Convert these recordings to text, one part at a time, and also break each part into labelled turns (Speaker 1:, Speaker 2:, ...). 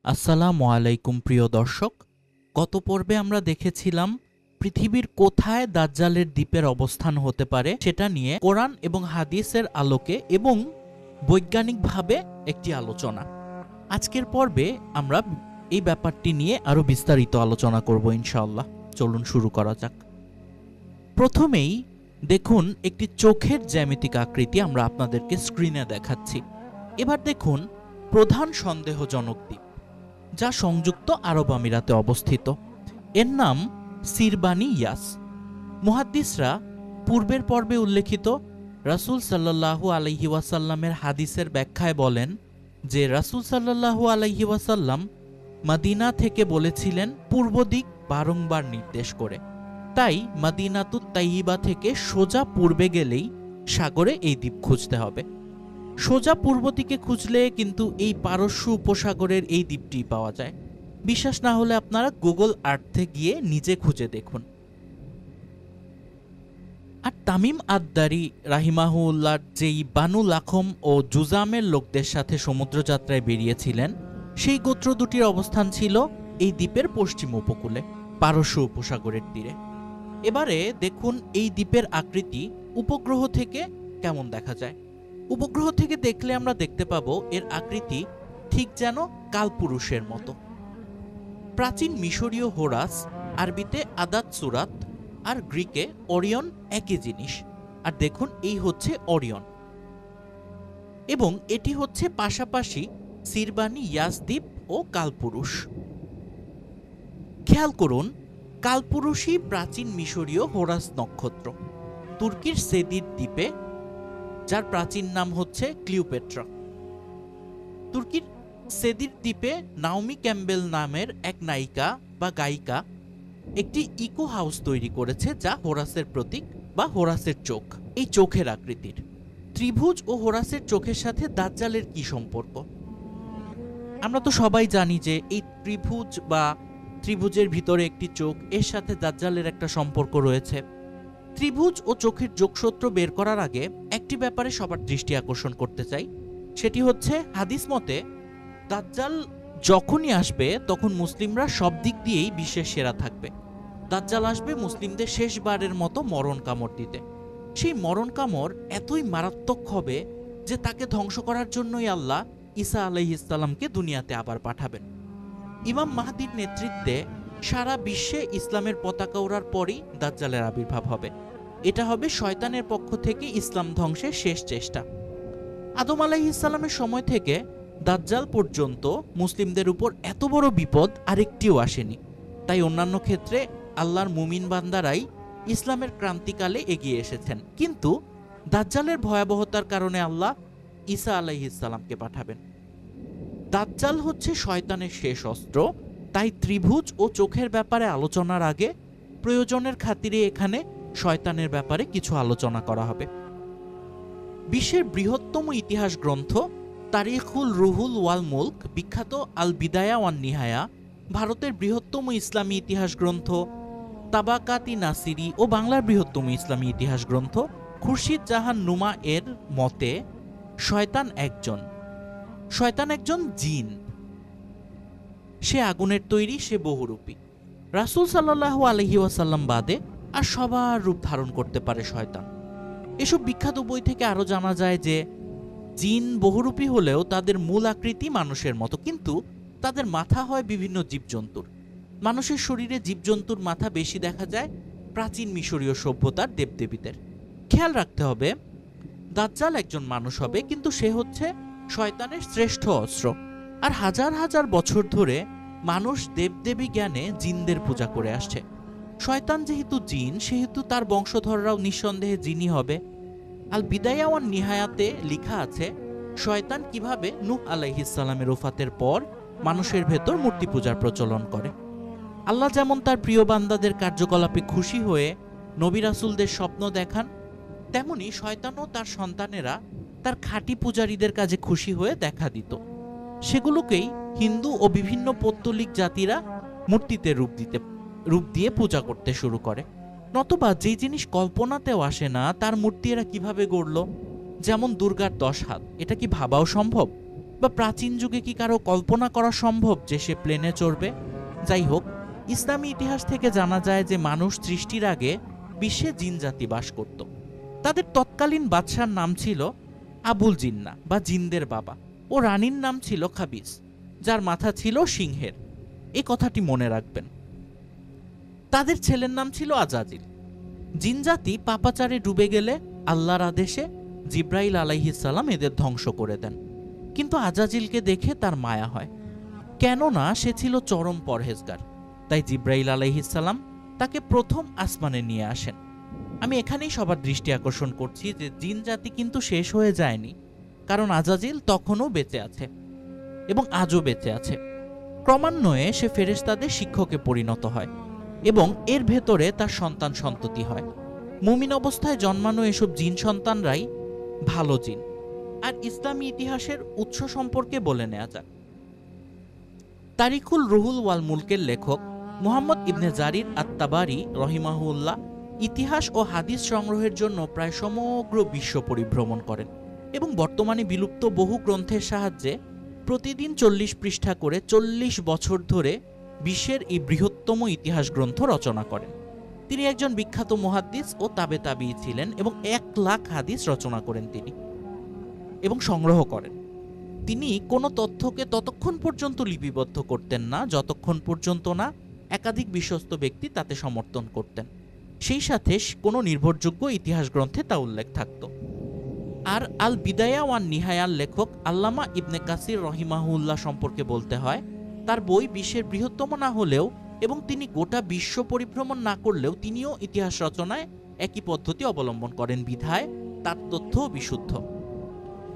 Speaker 1: আসসালামু আলাইকুম প্রিয় দর্শক। গত পর্বে আমরা দেখেছিলাম পৃথিবীর কোথায় দাজ্জালের দ্বীপের অবস্থান হতে পারে সেটা নিয়ে কোরআন এবং হাদিসের আলোকে এবং বৈজ্ঞানিকভাবে একটি আলোচনা। আজকের পর্বে আমরা এই ব্যাপারটি নিয়ে আরো বিস্তারিত আলোচনা করব ইনশাআল্লাহ। চলুন শুরু করা যাক। প্রথমেই দেখুন একটি চোখের জ্যামিতিক আকৃতি আমরা আপনাদেরকে স্ক্রিনে দেখাচ্ছি। এবার দেখুন প্রধান সন্দেহজনক দ্বীপ, যা সংযুক্ত আরব আমিরাতে অবস্থিত। এর নাম সিরবানি ইয়াস। মুহাদ্দিসরা পূর্বের পর্বে উল্লেখিত রাসূল সাল্লাল্লাহু আলাইহি ওয়াসাল্লামের হাদিসের ব্যাখ্যায় বলেন যে রাসূল সাল্লাল্লাহু আলাইহি ওয়াসাল্লাম মদিনা থেকে বলেছিলেন পূর্ব দিক বারংবার নির্দেশ করে। তাই মদিনাতুত তাইয়্যিবা থেকে সোজা পূর্বে গেলেই সাগরে এই দ্বীপ খুঁজতে হবে। সোজা পূর্ব দিকে খুঁজলে কিন্তু এই পারস্য উপসাগরের এই দ্বীপটি পাওয়া যায়। বিশ্বাস না হলে আপনারা গুগল আর্থে গিয়ে নিজে খুঁজে দেখুন। আর তামিম আদ-দারি রাহিমাহুল্লাহ যেই বানু লাখম ও জুজামের লোকদের সাথে সমুদ্রযাত্রায় বেরিয়েছিলেন, সেই গোত্র দুটির অবস্থান ছিল এই দ্বীপের পশ্চিম উপকূলে, পারস্য উপসাগরের তীরে। এবারে দেখুন এই দ্বীপের আকৃতি উপগ্রহ থেকে কেমন দেখা যায়। উপগ্রহ থেকে দেখলে আমরা দেখতে পাবো এর আকৃতি ঠিক যেন কালপুরুষের মতো। প্রাচীন মিশরীয় হোরাস, আরবিতে আদাত সুরাত আর গ্রিকে ওরিয়ন একই জিনিস। আর দেখুন এই হচ্ছে ওরিয়ন এবং এটি হচ্ছে পাশাপাশি সিরবানি ইয়াস দ্বীপ ও কালপুরুষ। খেয়াল করুন, কালপুরুষই প্রাচীন মিশরীয় হোরাস নক্ষত্র, তুর্কির সেদির দ্বীপে, যার প্রাচীন নাম হচ্ছে ক্লিওপেট্রা। তুর্কির সেদির দ্বীপে নাওমি ক্যাম্বেল নামের এক নায়িকা বা গায়িকা একটি ইকো হাউস তৈরি করেছে, যা হোরাসের প্রতীক বা হোরাসের চোখ। এই চোখের আকৃতির ত্রিভুজ ও হোরাসের চোখের সাথে দাজ্জালের কি সম্পর্ক? আমরা তো সবাই জানি যে এই ত্রিভুজ বা ত্রিভুজের ভিতরে একটি চোখ, এর সাথে দাজ্জালের একটা সম্পর্ক রয়েছে। ত্রিভুজ ও চোখের যোগসূত্র বের করার আগে একটি ব্যাপারে সবার দৃষ্টি আকর্ষণ করতে চাই। সেটি হচ্ছে হাদিস মতে দাজ্জাল যখনই আসবে তখন মুসলিমরা সব দিক দিয়েই বিশ্বের সেরা থাকবে। দাজ্জাল আসবে মুসলিমদের শেষবারের মতো মরণ কামড় দিতে। সেই মরণ কামড় এতই মারাত্মক হবে যে তাকে ধ্বংস করার জন্যই আল্লাহ ঈসা আলাইহিস সালামকে দুনিয়াতে আবার পাঠাবেন। ইমাম মাহদির নেতৃত্বে সারা বিশ্বে ইসলামের পতাকা ওড়ার পরই দাজ্জালের আবির্ভাব হবে। এটা হবে শয়তানের পক্ষ থেকে ইসলাম ধ্বংসের শেষ চেষ্টা। আদম আলাইহিস সালামের সময় থেকে দাজ্জাল পর্যন্ত মুসলিমদের উপর এত বড় বিপদ আরেকটিও আসেনি। তাই অন্যান্য ক্ষেত্রে আল্লাহর মুমিন বান্দারাই ইসলামের ক্রান্তিকালে এগিয়ে এসেছেন, কিন্তু দাজ্জালের ভয়াবহতার কারণে আল্লাহ ঈসা আলাইহিস সালামকে পাঠাবেন। দাজ্জাল হচ্ছে শয়তানের শেষ অস্ত্র। তাই ত্রিভুজ ও চোখের ব্যাপারে আলোচনার আগে প্রয়োজনের খাতিরে এখানে শয়তানের ব্যাপারে কিছু আলোচনা করা হবে। বিশ্বের বৃহত্তম ইতিহাস গ্রন্থ তারিখুল রুহুল ওয়াল মুলক, বিখ্যাত আল বিদায়া ওয়ান নিহায়া, ভারতের বৃহত্তম ইসলামী ইতিহাস গ্রন্থ তাবাকাতি নাসিরি ও বাংলার বৃহত্তম ইসলামী ইতিহাস গ্রন্থ খুরশিদ জাহান নুমা এর মতে শয়তান একজন জিন। সে আগুনের তৈরি, সে বহুরূপী। রাসূল সাল্লাল্লাহু আলাইহি ওয়াসাল্লাম বাদে আর সবার রূপ ধারণ করতে পারে শয়তান। এসব বিখ্যাত বই থেকে আরো জানা যায় যে জিন বহুরূপী হলেও তাদের মূল আকৃতি মানুষের মতো, কিন্তু তাদের মাথা হয় বিভিন্ন জীবজন্তুর। মানুষের শরীরে জীবজন্তুর মাথা বেশি দেখা যায় প্রাচীন মিশরীয় সভ্যতার দেবদেবীদের। খেয়াল রাখতে হবে, দাজ্জাল একজন মানুষ হবে, কিন্তু সে হচ্ছে শয়তানের শ্রেষ্ঠ অস্ত্র। আর হাজার হাজার বছর ধরে মানুষ দেবদেবী জ্ঞানে জিনদের পূজা করে আসছে। শয়তান যেহেতু জিন, সেহেতু তার বংশধররাও নিঃসন্দেহে জিনই হবে। আল বিদায়া ওয়ান নিহায়াতে লেখা আছে শয়তান কিভাবে নূহ আলাইহিস সালামের ওফাতের পর মানুষের ভেতর মূর্তি পূজার প্রচলন করে। আল্লাহ যেমন তার প্রিয় বান্দাদের কার্যকলাপে খুশি হয়ে নবী রাসূলদের স্বপ্ন দেখান, তেমনি শয়তানও তার সন্তানেরা তার খাঁটি পূজারীদের কাজে খুশি হয়ে দেখা দিত। সেগুলোকেই হিন্দু ও বিভিন্ন পৌত্তলিক জাতিরা মূর্তিতে রূপ দিয়ে পূজা করতে শুরু করে। নতুবা যেই জিনিস কল্পনাতেও আসে না তার মূর্তি এরা কিভাবে গড়ল? যেমন দুর্গার 10 হাত, এটা কি ভাবাও সম্ভব? বা প্রাচীন যুগে কি কারো কল্পনা করা সম্ভব যে সে প্লেনে চড়বে? যাই হোক, ইসলামী ইতিহাস থেকে জানা যায় যে মানুষ সৃষ্টির আগে বিশ্বে জিন জাতি বাস করত। তাদের তৎকালীন বাদশার নাম ছিল আবুল জিন্না বা জিনদের বাবা, ও রানীর নাম ছিল খাবিস, যার মাথা ছিল সিংহের। এই কথাটি মনে রাখবেন। তাদের ছেলের নাম ছিল আজাজিল। জিনজাতি পাপাচারে ডুবে গেলে আল্লাহর আদেশে জিব্রাইল আলাইহিসসালাম এদের ধ্বংস করে দেন। কিন্তু আজাজিলকে দেখে তার মায়া হয়, কেননা সে ছিল চরম পরহেজগার। তাই জিব্রাইল আলাইহিসসালাম তাকে প্রথম আসমানে নিয়ে আসেন। আমি এখানেই সবার দৃষ্টি আকর্ষণ করছি যে জিন জাতি কিন্তু শেষ হয়ে যায়নি, কারণ আজাজিল তখনও বেঁচে আছে এবং আজও বেঁচে আছে। ক্রমান্বয়ে সে ফেরেশতাদের শিক্ষকে পরিণত হয় এবং এর ভেতরে তার সন্তান সন্ততি হয়। মুমিন অবস্থায় জন্মানো এসব জিন সন্তানরাই ভালো জিন। আর ইসলামী ইতিহাসের উৎস সম্পর্কে বলে নেওয়া যাক। তারিখুল রুহুল ওয়াল মুলকের লেখক মুহাম্মদ ইবনে জারির আত-তাবারি রহিমাহুল্লাহ ইতিহাস ও হাদিস সংগ্রহের জন্য প্রায় সমগ্র বিশ্ব পরিভ্রমণ করেন এবং বর্তমানে বিলুপ্ত বহু গ্রন্থের সাহায্যে প্রতিদিন 40 পৃষ্ঠা করে 40 বছর ধরে বিশ্বের এই বৃহত্তম ইতিহাস গ্রন্থ রচনা করেন। তিনি একজন বিখ্যাত মুহাদ্দিস ও তাবে তাবিঈ ছিলেন এবং 1 লাখ হাদিস রচনা করেন তিনি এবং সংগ্রহ করেন। তিনি কোনো তথ্যকে ততক্ষণ পর্যন্ত লিপিবদ্ধ করতেন না যতক্ষণ পর্যন্ত না একাধিক বিশ্বস্ত ব্যক্তি তাতে সমর্থন করতেন, সেই সাথে কোনো নির্ভরযোগ্য ইতিহাস গ্রন্থে তা উল্লেখ থাকত। আর আল বিদায়া ওয়ান নিহায়ার লেখক আল্লামা ইবনে কাসির রহিমাহুল্লাহ সম্পর্কে বলতে হয়, তার বই বিশ্বের বৃহত্তম না হলেও এবং তিনি গোটা বিশ্ব পরিভ্রমণ না করলেও তিনিও ইতিহাস রচনায় একই পদ্ধতি অবলম্বন করেন বিধায় তার তথ্য বিশুদ্ধ।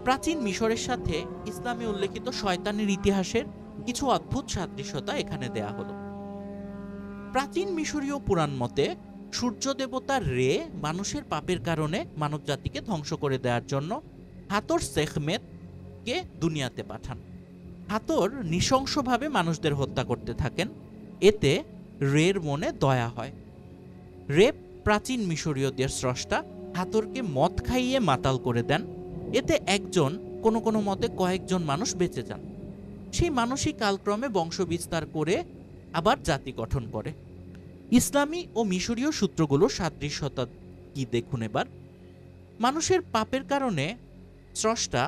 Speaker 1: প্রাচীন মিশরের সাথে ইসলামে উল্লেখিত শয়তানের ইতিহাসের কিছু অদ্ভুত সাদৃশ্যতা এখানে দেয়া হলো। প্রাচীন মিশরীয় পুরাণ মতে সূর্য দেবতা রে মানুষের পাপের কারণে মানব জাতিকে ধ্বংস করে দেওয়ার জন্য হাতর সেখমেতকে দুনিয়াতে পাঠান। হাতর নৃশংসভাবে মানুষদের হত্যা করতে থাকেন, এতে রের মনে দয়া হয়। রে প্রাচীন মিশরীয়দের স্রষ্টা হাতরকে মদ খাইয়ে মাতাল করে দেন, এতে একজন, কোনো কোনো মতে কয়েকজন মানুষ বেঁচে যান। সেই মানুষই কালক্রমে বংশ বিস্তার করে আবার জাতি গঠন করে। ইসলামী ও মিশরীয় সূত্রগুলোর সাদৃশ্যতা কি দেখুন এবার। মানুষের পাপের কারণে স্রষ্টা,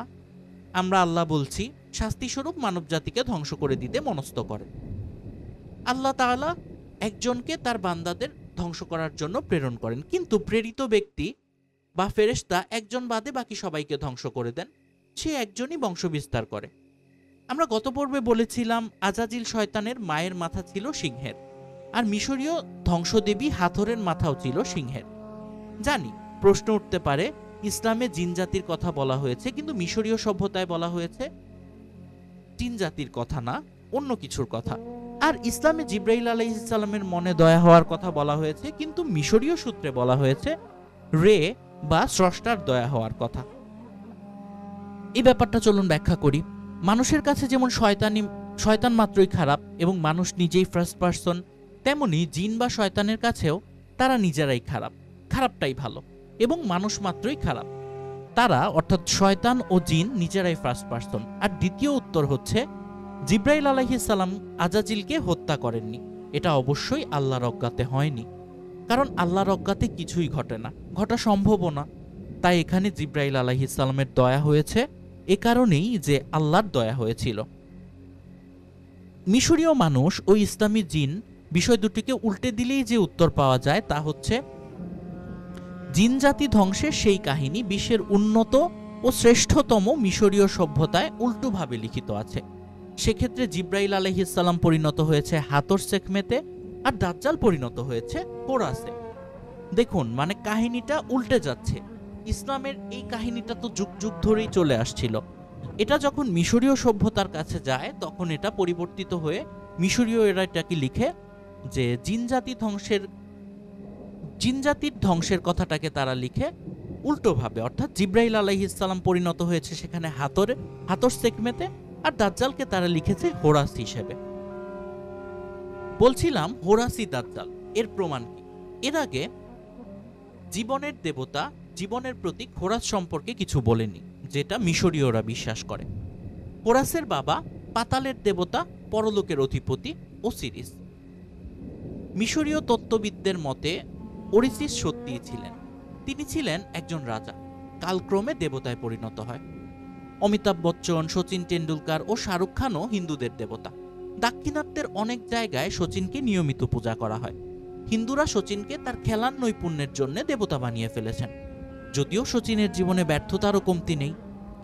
Speaker 1: আমরা আল্লাহ বলছি, শাস্তিস্বরূপ মানব জাতিকে ধ্বংস করে দিতে মনস্থ করেন। আল্লাহ তাআলা একজনকে তার বান্দাদের ধ্বংস করার জন্য প্রেরণ করেন, কিন্তু প্রেরিত ব্যক্তি বা ফেরেশতা একজন বাদে বাকি সবাইকে ধ্বংস করে দেন। সে একজনই বংশ বিস্তার করে। আমরা গত পর্বে বলেছিলাম আজাজিল শয়তানের মায়ের মাথা ছিল সিংহের, আর মিশরীয় ধ্বংসদেবী হাথরের মাথাও ছিল সিংহের। জানি প্রশ্ন উঠতে পারে, ইসলামে জিন জাতির কথা বলা হয়েছে কিন্তু মিশরীয় সভ্যতায় বলা হয়েছে জিন জাতির কথা না, অন্য কিছুর কথা। আর ইসলামে জিব্রাইল আলাইহিস সালামের মনে দয়া হওয়ার কথা বলা হয়েছে কিন্তু মিশরীয় সূত্রে বলা হয়েছে রে বা স্রষ্টার দয়া হওয়ার কথা। এই ব্যাপারটা চলুন ব্যাখ্যা করি। মানুষের কাছে যেমন শয়তান মাত্রই খারাপ এবং মানুষ নিজেই ফার্স্ট পারসন, তেমনি জিন বা শয়তানের কাছেও তারা নিজেরাই খারাপ, খারাপটাই ভালো, এবং মানুষ মাত্রই খারাপ। তারা অর্থাৎ শয়তান ও জিন নিজেরাই ফার্স্ট পারসন। আর দ্বিতীয় উত্তর হচ্ছে, জিব্রাইল আলাইহিস সালাম আজাজিলকে হত্যা করেননি, এটা অবশ্যই আল্লাহর অজ্ঞাতে হয়নি, কারণ আল্লাহর অজ্ঞাতে কিছুই ঘটে না, ঘটা সম্ভবও না। তাই এখানে জিব্রাইল আলাইহিস সালামের দয়া হয়েছে এ কারণেই যে আল্লাহর দয়া হয়েছিল। মিশরীয় মানুষ ও ইসলামী জিন বিষয় দুটিকে উল্টে দিলেই যে উত্তর পাওয়া যায় তা হচ্ছে, জিন জাতি ধ্বংসের সেই কাহিনী বিশ্বের উন্নত ও শ্রেষ্ঠতম মিশরীয় সভ্যতায় উল্টোভাবে লিখিত আছে। সেক্ষেত্রে জিব্রাইল আলাইহিস সালাম পরিণত হয়েছে হাতর সেখমেতে আর দাজ্জাল পরিণত হয়েছে হোরাসে। দেখুন, মানে কাহিনীটা উল্টে যাচ্ছে। ইসলামের এই কাহিনীটা তো যুগ যুগ ধরেই চলে আসছিল। এটা যখন মিশরীয় সভ্যতার কাছে যায় তখন এটা পরিবর্তিত হয়ে মিশরীয় এরা এটাকে লিখে যে জিন জাতির ধ্বংসের কথাটাকে তারা লিখে উল্টোভাবে, অর্থাৎ জিব্রাইল আলাইহিস সালাম পরিণত হয়েছে সেখানে হাতর সেখমেতে, আর দাজ্জালকে তারা লিখেছে হোরাস হিসেবে। বলছিলাম হোরাসি দাজ্জাল, এর প্রমাণ কি? এর আগে জীবনের দেবতা, জীবনের প্রতীক হোরাস সম্পর্কে কিছু বলেনি, যেটা মিশরীয়রা বিশ্বাস করে। হোরাসের বাবা পাতালের দেবতা, পরলোকের অধিপতি ওসিরিস। মিশরীয় তত্ত্ববিদদের মতে ওরিসিস সত্যিই ছিলেন। তিনি ছিলেন একজন রাজা, কালক্রমে দেবতায় পরিণত হয়। অমিতাভ বচ্চন, সচিন টেন্ডুলকার ও শাহরুখ খানও হিন্দুদের দেবতা। দাক্ষিণাত্যের অনেক জায়গায় সচিনকে নিয়মিত পূজা করা হয়। হিন্দুরা সচিনকে তার খেলার নৈপুণ্যের জন্য দেবতা বানিয়ে ফেলেছেন। যদিও সচিনের জীবনে ব্যর্থতারও কমতি নেই,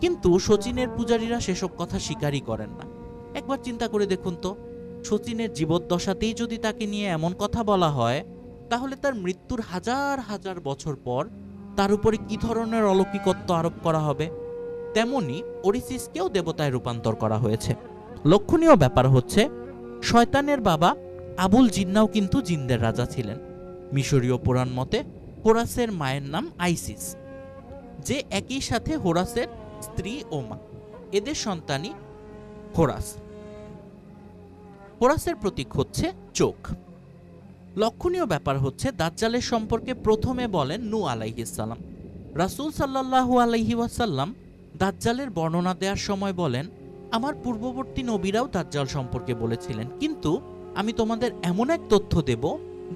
Speaker 1: কিন্তু সচিনের পূজারীরা সেসব কথা স্বীকারই করেন না। একবার চিন্তা করে দেখুন তো, সচিনের জীবদ্দশাতেই যদি তাকে নিয়ে এমন কথা বলা হয়, তাহলে তার মৃত্যুর হাজার হাজার বছর পর তার উপরে কি ধরনের অলৌকিকত্ব আরোপ করা হবে। তেমনি ওরিসিসকেও দেবতায় রূপান্তর করা হয়েছে। লক্ষণীয় ব্যাপার হচ্ছে, শয়তানের বাবা আবুল জিন্নাও কিন্তু জিনদের রাজা ছিলেন। মিশরীয় পুরাণ মতে হোরাসের মায়ের নাম আইসিস, যে একই সাথে হোরাসের স্ত্রী ও মা। এদের সন্তানই হোরাস। হোরাসের প্রতীক হচ্ছে চোখ। লক্ষণীয় ব্যাপার হচ্ছে, দাজ্জালের সম্পর্কে প্রথমে বলেন নূহ আলাইহিস সালাম। রাসূল সাল্লাল্লাহু আলাইহি ওয়াসাল্লাম দাজ্জালের বর্ণনা দেওয়ার সময় বলেন, আমার পূর্ববর্তী নবীরাও দাজ্জাল সম্পর্কে বলেছিলেন, কিন্তু আমি তোমাদের এমন এক তথ্য দেব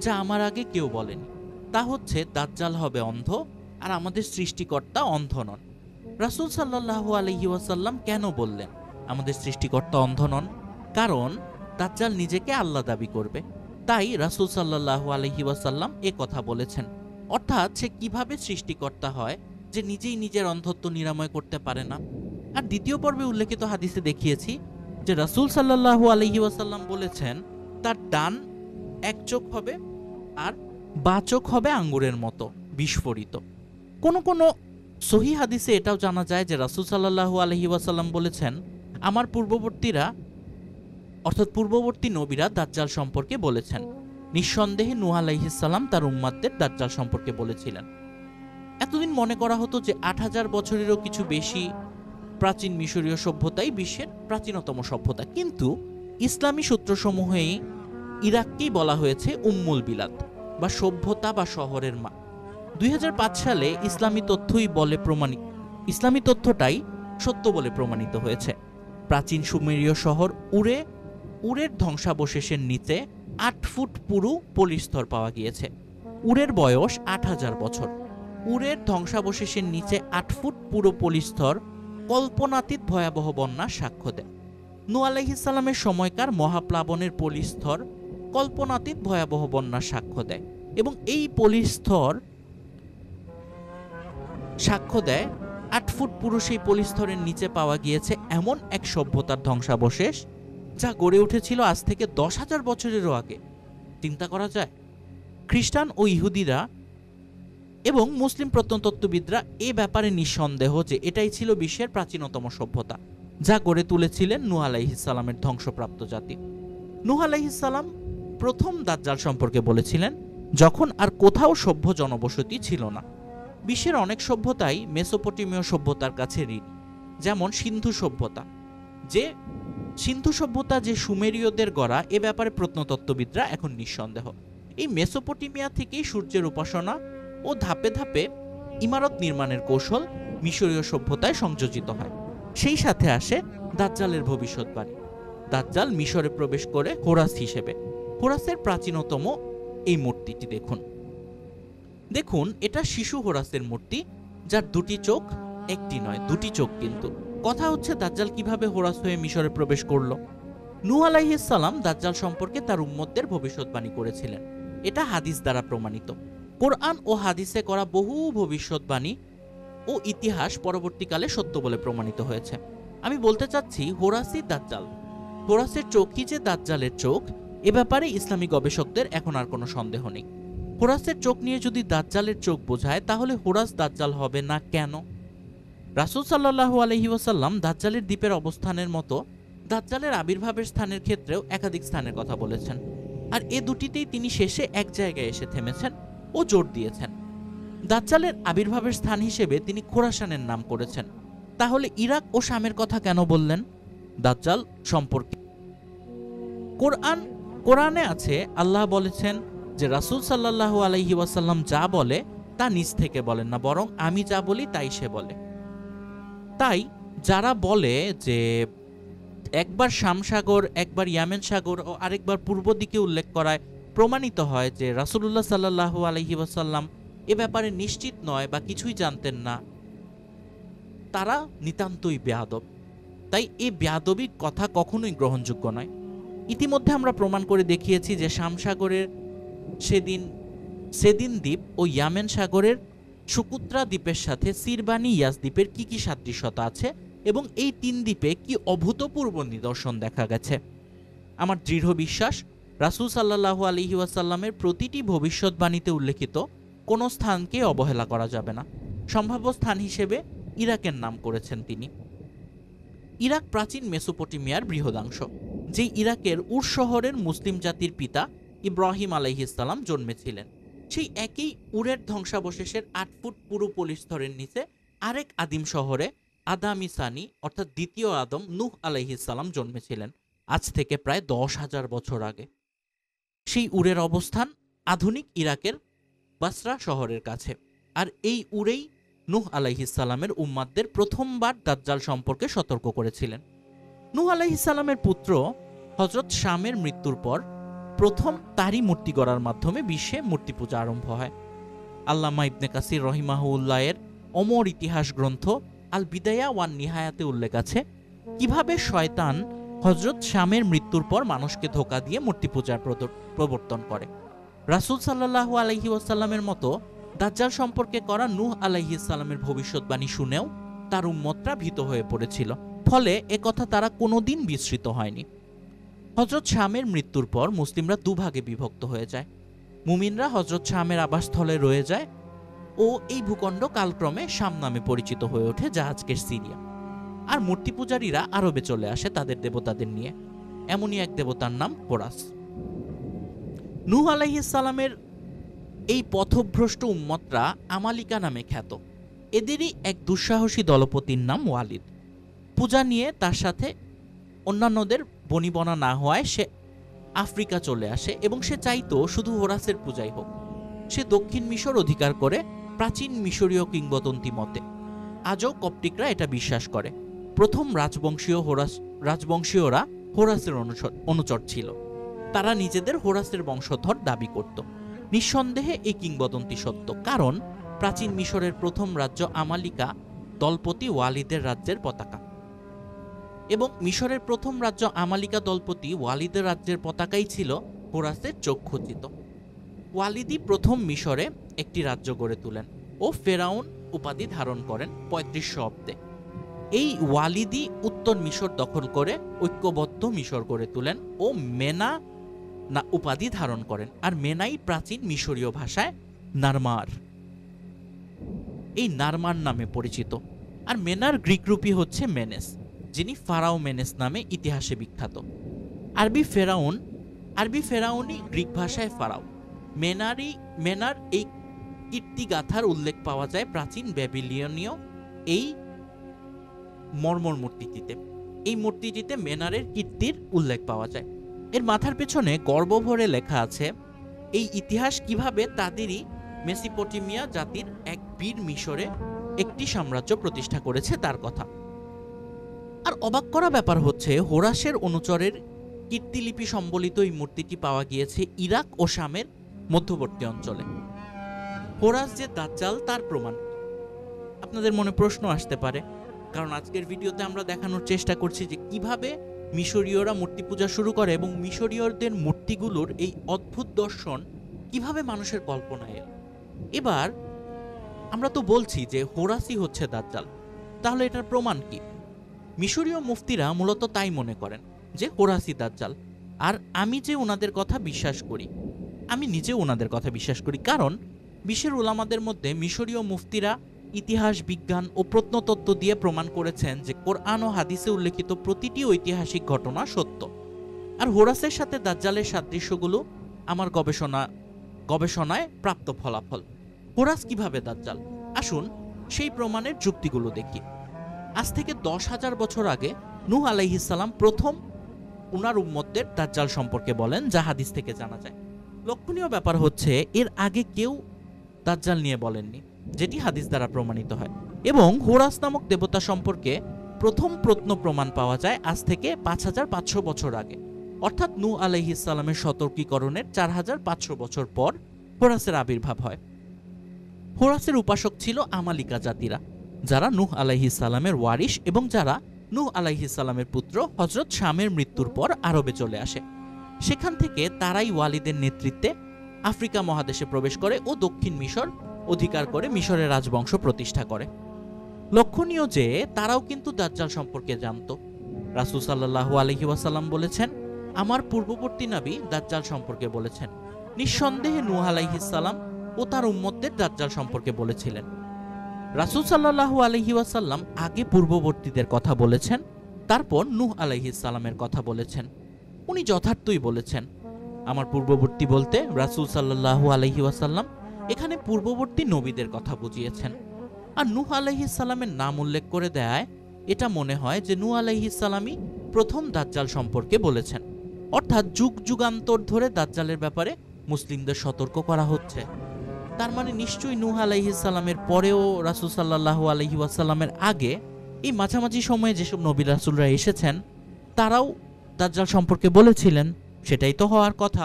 Speaker 1: যা আমার আগে কেউ বলেনি। তা হচ্ছে, দাজ্জাল হবে অন্ধ, আর আমাদের সৃষ্টিকর্তা অন্ধ নন। রাসূল সাল্লাল্লাহু আলাইহি ওয়াসাল্লাম কেন বললেন আমাদের সৃষ্টিকর্তা অন্ধ নন? কারণ দাজ্জাল নিজেকে আল্লাহ দাবি করবে, তাই রাসূল সাল্লাল্লাহু আলাইহি ওয়াসাল্লাম এ কথা বলেছেন। অর্থাৎ সে কিভাবে সৃষ্টিকর্তা হয় যে নিজেই নিজের অন্ধত্ব নিরাময় করতে পারে না। আর দ্বিতীয় পর্বে উল্লেখিত হাদিসে দেখিয়েছি যে রাসূল সাল্লাল্লাহু আলাইহি ওয়াসাল্লাম বলেছেন, তার ডান এক চোখ হবে আর বাঁ চোখ হবে আঙ্গুরের মতো বিস্ফোরিত। কোন কোন সহিহ হাদিসে এটাও জানা যায় যে রাসূল সাল্লাল্লাহু আলাইহি ওয়াসাল্লাম বলেছেন, আমার পূর্ববর্তীরা অর্থাৎ পূর্ববর্তী নবীরা দাজ্জাল সম্পর্কে বলেছেন। নিঃসন্দেহে নূহ আলাইহিস সালাম তার উম্মতদের দাজ্জাল সম্পর্কে বলেছিলেন। এতদিন মনে করা হতো যে ৮০০০ বছরেরও কিছু বেশি প্রাচীন মিশরীয় সভ্যতাই বিশ্বের প্রাচীনতম সভ্যতা, কিন্তু ইসলামী সূত্রসমূহেই ইরাককেই বলা হয়েছে উম্মুল বিলাদ বা সভ্যতা বা শহরের মা। ২০০৫ সালে ইসলামী তথ্যটাই সত্য বলে প্রমাণিত হয়েছে। প্রাচীন সুমেরীয় শহর উরের ধ্বংসাবশেষের নিচে ৮ ফুট পুরু পলিস্তর পাওয়া গিয়েছে। উরের বয়স ৮০০০ বছর। উরের ধ্বংসাবশেষের নিচে ৮ ফুট পুরো পলিস্তর কল্পনাতীত ভয়াবহ বন্যার সাক্ষ্য দেয়। নূহ আলাইহিস সালামের সময়কার মহাপ্লাবনের পলিস্তর কল্পনাতীত ভয়াবহ বন্যার সাক্ষ্য দেয়, এবং এই পলিস্তর সাক্ষ্য দেয় ৮ ফুট পুরো সেই পলিস্তরের নিচে পাওয়া গিয়েছে এমন এক সভ্যতার ধ্বংসাবশেষ যা গড়ে উঠেছিল আজ থেকে ১০,০০০ বছরেরও আগে। চিন্তা করা যায়। খ্রিস্টান ও ইহুদিরা এবং মুসলিম প্রত্নতত্ত্ববিদরা এ ব্যাপারে নিঃসন্দেহ যে এটাই ছিল বিশ্বের প্রাচীনতম সভ্যতা, যা গড়ে তুলেছিলেন নূহ আলাইহিস সালামের ধ্বংসপ্রাপ্ত জাতি। নূহ আলাইহিস সালাম প্রথম দাজ্জাল সম্পর্কে বলেছিলেন যখন আর কোথাও সভ্য জনবসতি ছিল না। বিশ্বের অনেক সভ্যতাই মেসোপটেমীয় সভ্যতার কাছে ঋণী, যেমন সিন্ধু সভ্যতা। সিন্ধু সভ্যতা যে সুমেরীয়দের গড়া, এ ব্যাপারে প্রত্নতত্ত্ববিদরা এখন নিঃসন্দেহ। এই মেসোপটেমিয়া থেকেই সূর্যের উপাসনা ও ধাপে ধাপে ইমারত নির্মাণের কৌশল মিশরীয় সভ্যতায় সংযোজিত হয়। সেই সাথে আসে দাজ্জালের ভবিষ্যৎবাণী। দাজ্জাল মিশরে প্রবেশ করে হোরাস হিসেবে। হোরাসের প্রাচীনতম এই মূর্তিটি দেখুন, এটা শিশু হোরাসের মূর্তি, যার দুটি চোখ, একটি নয় দুটি চোখ। কিন্তু কথা হচ্ছে, দাজ্জাল কিভাবে হোরাস হয়ে মিশরে প্রবেশ করল? নূহ আলাইহিস সালাম দাজ্জাল সম্পর্কে তার উম্মতদের ভবিষ্যৎবাণী করেছিলেন। এটা হাদিস দ্বারা প্রমাণিত। কোরআন ও হাদিসে করা বহু ভবিষ্যৎবাণী ও ইতিহাস পরবর্তীকালে সত্য বলে প্রমাণিত হয়েছে। আমি বলতে চাচ্ছি, হোরাসই দাজ্জাল। হোরাসের চোখই যে দাজ্জালের চোখ, এ ব্যাপারে ইসলামী গবেষকদের এখন আর কোনো সন্দেহ নেই। হোরাসের চোখ নিয়ে যদি দাজ্জালের চোখ বোঝায়, তাহলে হোরাস দাজ্জাল হবে না কেন? রাসূল সাল্লাল্লাহু আলাইহি ওয়াসাল্লাম দাজ্জালের দ্বীপের অবস্থানের মতো দাজ্জালের আবির্ভাবের স্থানের ক্ষেত্রেও একাধিক স্থানের কথা বলেছেন, আর এ দুটিতেই তিনি শেষে এক জায়গায় এসে থেমেছেন ও জোর দিয়েছেন। দাজ্জালের আবির্ভাবের স্থান হিসেবে তিনি খোরাসানের নাম করেছেন। তাহলে ইরাক ও শামের কথা কেন বললেন? দাজ্জাল সম্পর্কে কোরআনে আছে, আল্লাহ বলেছেন যে রাসূল সাল্লাল্লাহু আলাইহি ওয়াসাল্লাম যা বলে তা নিজ থেকে বলেন না, বরং আমি যা বলি তাই সে বলে। তাই যারা বলে যে একবার শাম সাগর, একবার ইয়ামেন সাগর ও আরেকবার পূর্ব দিকে উল্লেখ করায় প্রমাণিত হয় যে রাসূলুল্লাহ সাল্লাল্লাহু আলাইহি ওয়াসাল্লাম এ ব্যাপারে নিশ্চিত নয় বা কিছুই জানতেন না। তারা নিতান্তই বেয়াদব। তাই এই বেয়াদবির কথা কখনোই গ্রহণযোগ্য নয়। ইতিমধ্যে আমরা প্রমাণ করে দেখিয়েছি যে শাম সাগরের সেদিন দ্বীপ ও ইয়ামেন সাগরের সুকুত্রা দ্বীপের সাথে সিরবানি ইয়াস দ্বীপের কি কি সাদৃশ্যতা আছে এবং এই 3 দ্বীপে কি অভূতপূর্ব নিদর্শন দেখা গেছে। আমার দৃঢ় বিশ্বাস রাসূল সাল্লাল্লাহু আলাইহি ওয়াসাল্লামের প্রতিটি ভবিষ্যৎবাণীতে উল্লেখিত কোনো স্থানকে অবহেলা করা যাবে না। সম্ভাব্য স্থান হিসেবে ইরাকের নাম করেছেন তিনি। ইরাক প্রাচীন মেসোপটেমিয়ার বৃহদাংশ, যেই ইরাকের উর শহরের মুসলিম জাতির পিতা ইব্রাহিম আলাইহিস সালাম জন্মেছিলেন। সেই একই উরের ধ্বংসাবশেষের 8 ফুট পুরু পলিস্তরের নিচে আরেক আদিম শহরে আদামি সানি অর্থাৎ দ্বিতীয় আদম নূহ আলাইহিস সালাম জন্মেছিলেন আজ থেকে প্রায় 10,000 বছর আগে। সেই উরের অবস্থান আধুনিক ইরাকের বাসরা শহরের কাছে। আর এই উরেই নূহ আলাইহিস সালামের উম্মাতদের প্রথমবার দাজ্জাল সম্পর্কে সতর্ক করেছিলেন। নূহ আলাইহিস সালামের পুত্র হযরত শামের মৃত্যুর পর প্রথম তারই মূর্তি গড়ার মাধ্যমে বিশ্বে মূর্তি পূজা আরম্ভ হয়। আল্লামা ইবনে কাসির রহিমাহুল্লাহ এর অমর ইতিহাস গ্রন্থ আল বিদায়া ওয়ান নিহায়াতে উল্লেখ আছে কিভাবে শয়তান হযরত শামের মৃত্যুর পর মানুষকে ধোঁকা দিয়ে মূর্তি পূজার প্রবর্তন করে। রাসূল সাল্লাল্লাহু আলাইহি ওয়াসাল্লামের মতো দাজ্জাল সম্পর্কে করা নূহ আলাইহিস সালামের ভবিষ্যৎবাণী শুনেও তার উম্মতরা ভীত হয়ে পড়েছিল, ফলে একথা তারা কোনোদিন বিস্মৃত হয়নি। হযরত শামের মৃত্যুর পর মুসলিমরা দুভাগে বিভক্ত হয়ে যায়। মুমিনরা হযরত শামের আবাসস্থলে রয়ে যায় ও এই ভূখণ্ড কালক্রমে শাম নামে পরিচিত হয়ে ওঠে, যা আজকের সিরিয়া। আর মূর্তি পূজারীরা আরবে চলে আসে তাদের দেবতাদের নিয়ে। এমনই এক দেবতার নাম হোরাস। নূহ আলাইহিস সালামের এই পথভ্রষ্ট উম্মতরা আমালিকা নামে খ্যাত। এদেরই এক দুঃসাহসী দলপতির নাম ওয়ালিদ। পূজা নিয়ে তার সাথে অন্যান্যদের বনিবনা না হওয়ায় সে আফ্রিকা চলে আসে এবং সে চাইতো শুধু হোরাসের পূজাই হোক। সে দক্ষিণ মিশর অধিকার করে প্রাচীন মিশরীয় কিংবদন্তি মতে। আজও কপ্টিকরা এটা বিশ্বাস করে। প্রথম রাজবংশীয়রা হোরাসের অনুচর ছিল। তারা নিজেদের হোরাসের বংশধর দাবি করত। নিঃসন্দেহে এই কিংবদন্তি সত্য, কারণ প্রাচীন মিশরের প্রথম রাজ্য আমালিকা দলপতি ওয়ালিদের রাজ্যের পতাকা, এবং মিশরের প্রথম রাজ্য আমালিকা দলপতি ওয়ালিদের রাজ্যের পতাকাই ছিল হোরাসের চক্ষুচিত। ওয়ালিদি প্রথম মিশরে একটি রাজ্য গড়ে তোলেন ও ফেরাউন উপাধি ধারণ করেন 3500 অব্দে। এই ওয়ালিদি উত্তর মিশর দখল করে ঐক্যবদ্ধ মিশর গড়ে তোলেন ও মেনা না উপাধি ধারণ করেন। আর মেনাই প্রাচীন মিশরীয় ভাষায় নারমার, এই নারমার নামে পরিচিত। আর মেনার গ্রিক রূপী হচ্ছে মেনেস, যিনি ফারাও মেনেস নামে ইতিহাসে বিখ্যাত। আরবি ফেরাউনই গ্রিক ভাষায় ফারাও। মেনার এই কীর্তিগাথার উল্লেখ পাওয়া যায় প্রাচীন ব্যাবিলিয়নীয় এই মর্মর মূর্তিটিতে। এই মূর্তিটিতে মেনারের কীর্তির উল্লেখ পাওয়া যায়। এর মাথার পেছনে গর্ব ভরে লেখা আছে এই ইতিহাস কিভাবে তাদেরই মেসোপটেমিয়া জাতির এক বীর মিশরে একটি সাম্রাজ্য প্রতিষ্ঠা করেছে তার কথা। আর অবাক করা ব্যাপার হচ্ছে হোরাসের অনুচরের কীর্তিলিপি সম্বলিত এই মূর্তিটি পাওয়া গিয়েছে ইরাক ও শামের মধ্যবর্তী অঞ্চলে। হোরাস যে দাজ্জাল তার প্রমাণ। আপনাদের মনে প্রশ্ন আসতে পারে, কারণ আজকের ভিডিওতে আমরা দেখানোর চেষ্টা করছি যে কিভাবে মিশরীয়রা মূর্তি পূজা শুরু করে এবং মিশরীয়দের মূর্তিগুলোর এই অদ্ভুত দর্শন কিভাবে মানুষের কল্পনায় এলো। এবার আমরা তো বলছি যে হোরাসই হচ্ছে দাজ্জাল, তাহলে এটার প্রমাণ কি? মিশরীয় মুফতিরা মূলত তাই মনে করেন যে হোরাসই দাজ্জাল। আর আমি যে ওনাদের কথা বিশ্বাস করি, আমি নিজেও ওনাদের কথা বিশ্বাস করি, কারণ বিশ্বের উলামাদের মধ্যে মিশরীয় মুফতিরা ইতিহাস, বিজ্ঞান ও প্রত্নতত্ত্ব দিয়ে প্রমাণ করেছেন যে কোরআন ও হাদিসে উল্লেখিত প্রতিটি ঐতিহাসিক ঘটনা সত্য। আর হোরাসের সাথে দাজ্জালের সাদৃশ্যগুলো আমার গবেষণায় প্রাপ্ত ফলাফল। হোরাস কিভাবে দাজ্জাল? আসুন সেই প্রমাণের যুক্তিগুলো দেখি। আজ থেকে 10,000 বছর আগে নূহ আলাইহিস সালাম প্রথম উনার উম্মতদের দাজ্জাল সম্পর্কে বলেন, যা হাদিস থেকে জানা যায়। লক্ষণীয় ব্যাপার হচ্ছে এর আগে কেউ দাজ্জাল নিয়ে বলেননি, যেটি হাদিস দ্বারা প্রমাণিত হয়। এবং হোরাস নামক দেবতা সম্পর্কে প্রথম প্রত্নপ্রমাণ পাওয়া যায় আজ থেকে ৫৫০০ বছর আগে, অর্থাৎ নূহ আলাইহিস সালামের সতর্কীকরণের ৪৫০০ বছর পর হোরাসের আবির্ভাব হয়। হোরাসের উপাসক ছিল আমালিকা জাতিরা, যারা নূহ আলাইহিস সালামের ওয়ারিশ এবং যারা নূহ আলাইহিস সালামের পুত্র হযরত শামের মৃত্যুর পর আরবে চলে আসে। সেখান থেকে তারাই ওয়ালিদের নেতৃত্বে আফ্রিকা মহাদেশে প্রবেশ করে ও দক্ষিণ মিশর অধিকার করে মিশরের রাজবংশ প্রতিষ্ঠা করে। লক্ষণীয় যে তারাও কিন্তু দাজ্জাল সম্পর্কে জানত। রাসূল সাল্লাল্লাহু আলাইহি ওয়াসাল্লাম বলেছেন, আমার পূর্ববর্তী নবী দাজ্জাল সম্পর্কে বলেছেন। নিঃসন্দেহে নূহ আলাইহিস সালাম ও তার উম্মতদের দাজ্জাল সম্পর্কে বলেছিলেন। রাসূল সাল্লাল্লাহু আলাইহি ওয়াসাল্লাম আগে পূর্ববর্তীদের কথা বলেছেন, তারপর নূহ আলাইহিস সালামের কথা বলেছেন। উনি যথার্থই বলেছেন। আমার পূর্ববর্তী বলতে রাসূল সাল্লাল্লাহু আলাইহি ওয়াসাল্লাম এখানে পূর্ববর্তী নবীদের কথা বুঝিয়েছেন। আর নূহ আলাইহিস সালামের নাম উল্লেখ করে দেয় এটা মনে হয় যে নূহ আলাইহিস সালামই প্রথম দাজ্জাল সম্পর্কে বলেছেন, অর্থাৎ যুগ যুগান্তর ধরে দাজ্জালের ব্যাপারে মুসলিমদের সতর্ক করা হচ্ছে। তার মানে নিশ্চয়ই নূহ আলাইহিস সালামের পরেও রাসূল সাল্লাল্লাহু আলাইহি ওয়াসাল্লামের আগে এই মাঝামাঝি সময়ে যেসব নবী রাসূলরা এসেছেন তারাও দাজ্জাল সম্পর্কে বলেছিলেন, সেটাই তো হওয়ার কথা।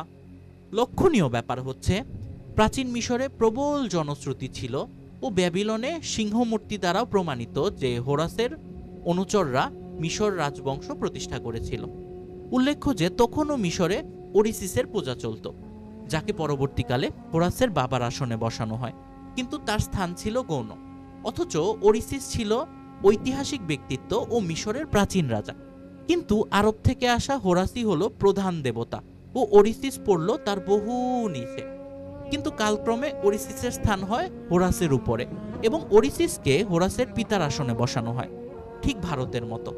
Speaker 1: লক্ষণীয় ব্যাপার হচ্ছে প্রাচীন মিশরে প্রবল জনশ্রুতি ছিল ও ব্যাবিলনে সিংহমূর্তি দ্বারাও প্রমাণিত যে হোরাসের অনুচররা মিশর রাজবংশ প্রতিষ্ঠা করেছিল। উল্লেখ্য যে তখনও মিশরে ওরিসিসের পূজা চলত, যাকে পরবর্তীকালে হোরাসের বাবার আসনে বসানো হয়, কিন্তু তার স্থান ছিল গৌণ। অথচ ওরিসিস ছিল ঐতিহাসিক ব্যক্তিত্ব ও মিশরের প্রাচীন রাজা, কিন্তু আরব থেকে আসা হোরাসই হলো প্রধান দেবতা ও ওরিসিস পড়ল তার বহু নিচে। কিন্তু কালক্রমে ওরিসিসের স্থান হয় হোরাসের উপরে এবং ওরিসিসকে হোরাসের পিতার আসনে বসানো হয়, ঠিক ভারতের মতো।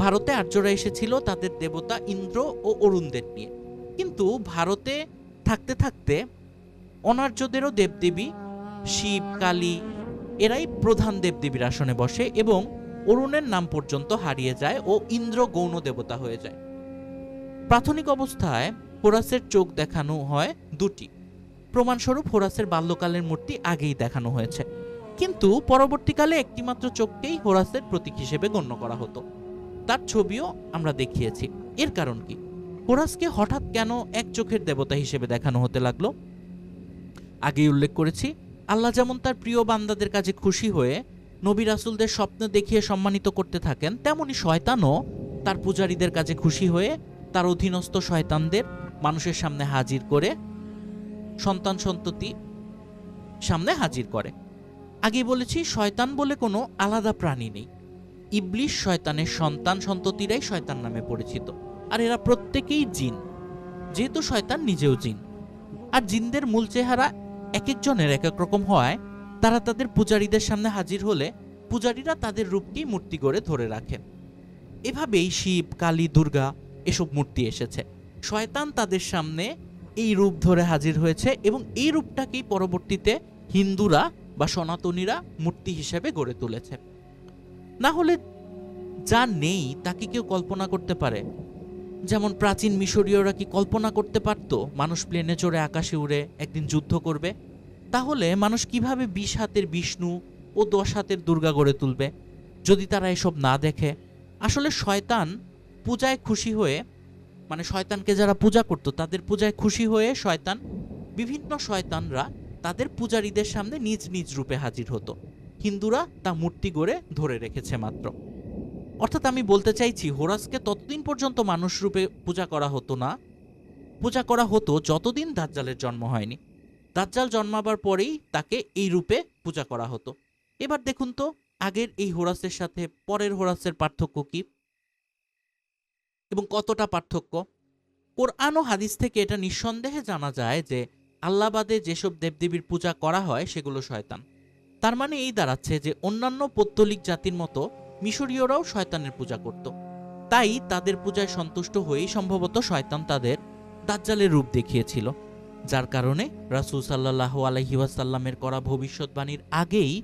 Speaker 1: ভারতে আর্যরা এসেছিল তাদের দেবতা ইন্দ্র ও অরুণদের নিয়ে, কিন্তু ভারতে থাকতে থাকতে অনার্যদেরও দেবদেবী শিব, কালী এরাই প্রধান দেবদেবীর আসনে বসে এবং অরুণের নাম পর্যন্ত হারিয়ে যায় ও ইন্দ্র গৌণ দেবতা হয়ে যায়। প্রাথমিক অবস্থায় হোরাসের চোখ দেখানো হয় দুটি, প্রমাণস্বরূপ হোরাসের বাল্যকালের মূর্তি আগেই দেখানো হয়েছে, কিন্তু পরবর্তীকালে একটিমাত্র চোখকেই হোরাসের প্রতীক হিসেবে গণ্য করা হতো। তার ছবিও আমরা দেখিয়েছি। এর কারণ কি? হোরাসকে হঠাৎ কেন এক চোখের দেবতা হিসেবে দেখানো হতে লাগলো? আগেই উল্লেখ করেছি, আল্লাহ যেমন তার প্রিয় বান্দাদের কাছে খুশি হয়ে নবী রাসূলদের স্বপ্ন দেখিয়ে সম্মানিত করতে থাকেন, তেমনি শয়তানও তার পূজারীদের কাছে খুশি হয়ে তার অধীনস্থ শয়তানদের মানুষের সামনে হাজির করে সন্তান সন্ততি সামনে হাজির করে। আগে বলেছি শয়তান বলে কোনো আলাদা প্রাণী নেই। ইবলিশ শয়তানের সন্তান সন্ততিরাই শয়তান নামে পরিচিত, আর এরা প্রত্যেকেই জিন, যেহেতু শয়তান নিজেও জিন। আর জিনদের মূল চেহারা এক একজনের এক এক রকম হওয়ায় তারা তাদের পূজারীদের সামনে হাজির হলে পূজারীরা তাদের রূপকেই মূর্তি গড়ে ধরে রাখে। এভাবেই শিব, কালী, দুর্গা এসব মূর্তি এসেছে। শয়তান তাদের সামনে এই রূপ ধরে হাজির হয়েছে এবং এই রূপটাকেই পরবর্তীতে হিন্দুরা বা সনাতনীরা মূর্তি হিসেবে গড়ে তুলেছে। না হলে যা নেই তাকে কেউ কল্পনা করতে পারে? যেমন প্রাচীন মিশরীয়রা কি কল্পনা করতে পারত মানুষ প্লেনে চড়ে আকাশে উড়ে একদিন যুদ্ধ করবে? তাহলে মানুষ কিভাবে 20 হাতের বিষ্ণু ও 10 হাতের দুর্গা গড়ে তুলবে যদি তারা এসব না দেখে? আসলে শয়তান পূজায় খুশি হয়ে, মানে শয়তানকে যারা পূজা করত তাদের পূজায় খুশি হয়ে শয়তান, বিভিন্ন শয়তানরা তাদের পূজারীদের সামনে নিজ নিজ রূপে হাজির হতো। হিন্দুরা তা মূর্তি গড়ে ধরে রেখেছে মাত্র। অর্থাৎ আমি বলতে চাইছি হোরাসকে ততদিন পর্যন্ত মানুষ রূপে পূজা করা হতো না, পূজা করা হতো যতদিন দাজ্জালের জন্ম হয়নি। দাজ্জাল জন্মাবার পরেই তাকে এই রূপে পূজা করা হতো। এবার দেখুন তো আগের এই হোরাসের সাথে পরের হোরাসের পার্থক্য কি এবং কতটা পার্থক্য। কোরআন ও হাদিস থেকে এটা নিঃসন্দেহে জানা যায় যে আল্লাহ বাদে যেসব দেবদেবীর পূজা করা হয় সেগুলো শয়তান। তার মানে এই দাঁড়াচ্ছে যে অন্যান্য পৌত্তলিক জাতির মতো মিশরীয়রাও শয়তানের পূজা করত, তাই তাদের পূজায় সন্তুষ্ট হয়েই সম্ভবত শয়তান তাদের দাজ্জালের রূপ দেখিয়েছিল, যার কারণে রাসূল সাল্লাল্লাহু আলাইহি ওয়াসাল্লামের করা ভবিষ্যৎবাণীর আগেই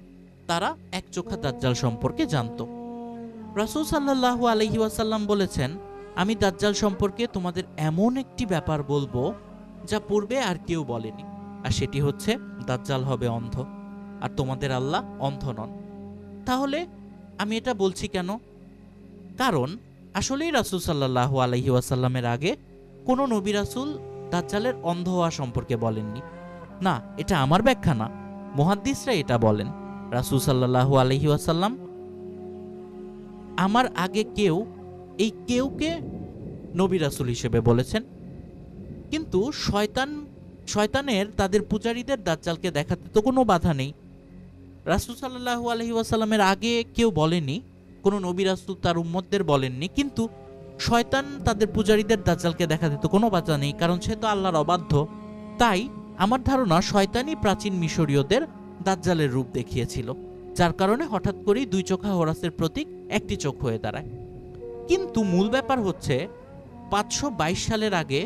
Speaker 1: তারা একচোখা দাজ্জাল সম্পর্কে জানত। রাসূল সাল্লাল্লাহু আলাইহি ওয়াসাল্লাম বলেছেন, আমি দাজ্জাল সম্পর্কে তোমাদের এমন একটি ব্যাপার বলবো যা পূর্বে আর কেউ বলেনি, আর সেটি হচ্ছে দাজ্জাল হবে অন্ধ, আর তোমাদের আল্লাহ অন্ধ নন। তাহলে আমি এটা বলছি কেন? কারণ আসলেই রাসূল সাল্লাল্লাহু আলাইহি ওয়াসাল্লামের আগে কোনো নবী রাসূল দাজ্জালের অন্ধ হওয়া সম্পর্কে বলেননি। না, এটা আমার ব্যাখ্যা না, মুহাদ্দিসরা এটা বলেন। রাসূল সাল্লাল্লাহু আলাইহি ওয়াসাল্লাম আমার আগে এই কেউকে নবী রাসূল হিসেবে বলেছেন। কিন্তু শয়তানের তাদের পূজারীদের দাজ্জালকে দেখাতে তো কোনো বাধা নেই। রাসূল সাল্লাল্লাহু আলাইহি ওয়াসাল্লামের আগে কেউ বলেনি, কোনো নবী রাসূল তার উম্মতদের বলেননি, কিন্তু শয়তান তাদের পূজারীদের দাজ্জালকে দেখাতে তো কোনো বাধা নেই, কারণ সে তো আল্লাহর অবাধ্য। তাই আমার ধারণা শয়তানই প্রাচীন মিশরীয়দের দাজ্জালের রূপ দেখিয়েছিল, যার কারণে হঠাৎ করেই দুই চোখা হোরাসের প্রতীক একটি চোখ হয়ে দাঁড়ায়। কিন্তু মূল ব্যাপার হচ্ছে 522 সালের আগে,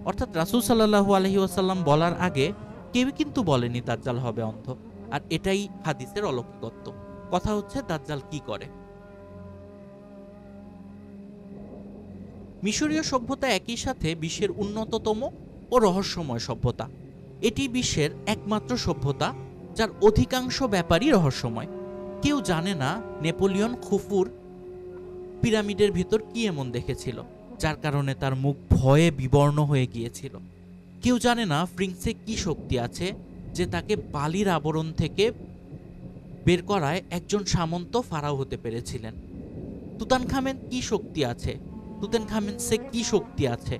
Speaker 1: অর্থাৎ রাসূল সাল্লাল্লাহু আলাইহি ওয়াসাল্লাম বলার আগে কেউ কিন্তু বলেনি দাজ্জাল হবে অন্ধ। আর এটাই হাদিসের অলৌকিকত্ব। কথা হচ্ছে দাজ্জাল কি করে। মিশরীয় সভ্যতা একই সাথে বিশ্বের উন্নততম ও রহস্যময় সভ্যতা। এটি বিশ্বের একমাত্র সভ্যতা যার অধিকাংশ ব্যাপারই রহস্যময়। কেউ জানে না নেপোলিয়ন খুফুর পিরামিডের ভিতর কি এমন দেখেছিল যার কারণে তার মুখ ভয়ে বিবর্ণ হয়ে গিয়েছিল। কেউ জানে না ফ্রিংসে কি শক্তি আছে যে তাকে বালির আবরণ থেকে বের করায় একজন সামন্ত ফারাও হতে পেরেছিলেন। তুতানখামেন কি শক্তি আছে, তুতানখামেনসে কি শক্তি আছে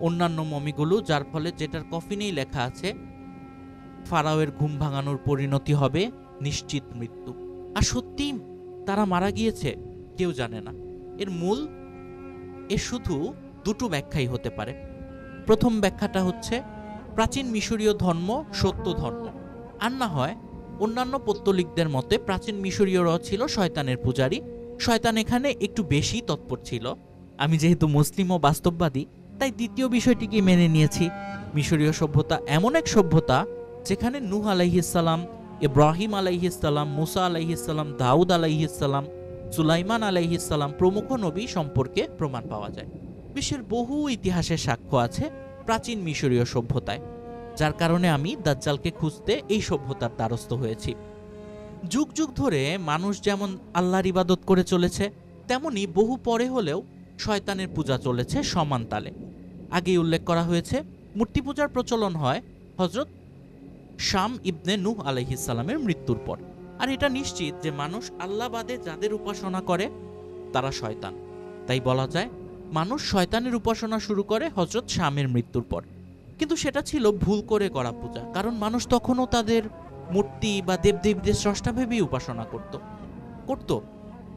Speaker 1: অন্যান্য মমিগুলো, যার ফলে যেটার কফিনেই লেখা আছে ফারাওয়ের ঘুম ভাঙানোর পরিণতি হবে নিশ্চিত মৃত্যু। আর সত্যি তারা মারা গিয়েছে? কেউ জানে না। এর শুধু দুটো ব্যাখ্যাই হতে পারে। প্রথম ব্যাখ্যাটা হচ্ছে প্রাচীন মিশরীয় ধর্ম সত্য ধর্ম, আর না হয় অন্যান্য পৌত্তলিকদের মতে প্রাচীন মিশরীয়রাও ছিল শয়তানের পূজারী। শয়তান এখানে একটু বেশি তৎপর ছিল। আমি যেহেতু মুসলিম ও বাস্তববাদী, তাই দ্বিতীয় বিষয়টিকে মেনে নিয়েছি। মিশরীয় সভ্যতা এমন এক সভ্যতা যেখানে নূহ আলাইহিসসালাম, ইব্রাহিম আলাইহিসসালাম, মুসা আলাইহিসসালাম, দাউদ আলাইহিসসালাম, সুলাইমান আলাইহিসসালাম প্রমুখ নবী সম্পর্কে প্রমাণ পাওয়া যায়। বিশ্বের বহু ইতিহাসের সাক্ষ্য আছে প্রাচীন মিশরীয় সভ্যতায়, যার কারণে আমি দাজ্জালকে খুঁজতে এই সভ্যতার দ্বারস্থ হয়েছি। যুগ যুগ ধরে মানুষ যেমন আল্লাহর ইবাদত করে চলেছে, তেমনি বহু পরে হলেও শয়তানের পূজা চলেছে সমান তালে। আগেই উল্লেখ করা হয়েছে মূর্তি পূজার প্রচলন হয় হযরত শাম ইবনে নূহ আলাইহিসসালামের মৃত্যুর পর। আর এটা নিশ্চিত যে মানুষ আল্লাহ বাদে যাদের উপাসনা করে তারা শয়তান। তাই বলা যায় মানুষ শয়তানের উপাসনা শুরু করে হযরত শামের মৃত্যুর পর। কিন্তু সেটা ছিল ভুল করে করা পূজা, কারণ মানুষ তখনও তাদের মূর্তি বা দেবদেবীদের স্রষ্টা ভেবেই উপাসনা করত।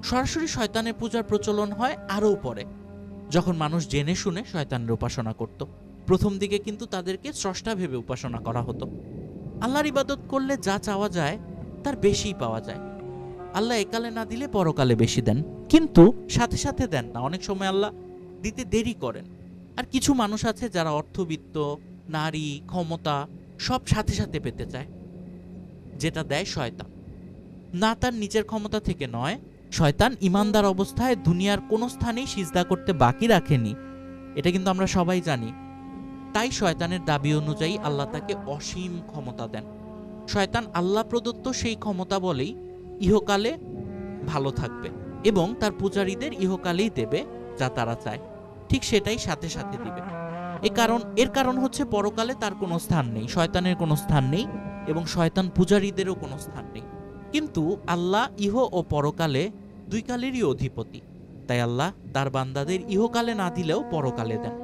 Speaker 1: সরাসরি শয়তানের পূজার প্রচলন হয় আরও পরে, যখন মানুষ জেনে শুনে শয়তানের উপাসনা করত। প্রথম দিকে কিন্তু তাদেরকে স্রষ্টা ভেবে উপাসনা করা হতো। আল্লাহর ইবাদত করলে যা চাওয়া যায় তার বেশিই পাওয়া যায়। আল্লাহ একালে না দিলে পরকালে বেশি দেন, কিন্তু সাথে সাথে দেন না। অনেক সময় আল্লাহ দিতে দেরি করেন। আর কিছু মানুষ আছে যারা অর্থবিত্ত, নারী, ক্ষমতা সব সাথে সাথে পেতে চায়, যেটা দেয় শয়তান। না, তার নিজের ক্ষমতা থেকে নয়। শয়তান ইমানদার অবস্থায় দুনিয়ার কোনো স্থানেই সিজদা করতে বাকি রাখেনি, এটা কিন্তু আমরা সবাই জানি। তাই শয়তানের দাবি অনুযায়ী আল্লাহ তাকে অসীম ক্ষমতা দেন। শয়তান আল্লাহ প্রদত্ত সেই ক্ষমতা বলেই ইহকালে ভালো থাকবে এবং তার পূজারীদের ইহকালেই দেবে যা তারা চায়, ঠিক সেটাই সাথে সাথে দিবে। এর কারণ হচ্ছে পরকালে তার কোনো স্থান নেই, শয়তানের কোনো স্থান নেই এবং শয়তান পূজারীদেরও কোনো স্থান নেই। কিন্তু আল্লাহ ইহ ও পরকালে দুই কালেরই অধিপতি, তাই আল্লাহ তার বান্দাদের ইহকালে না দিলেও পরকালে দেন।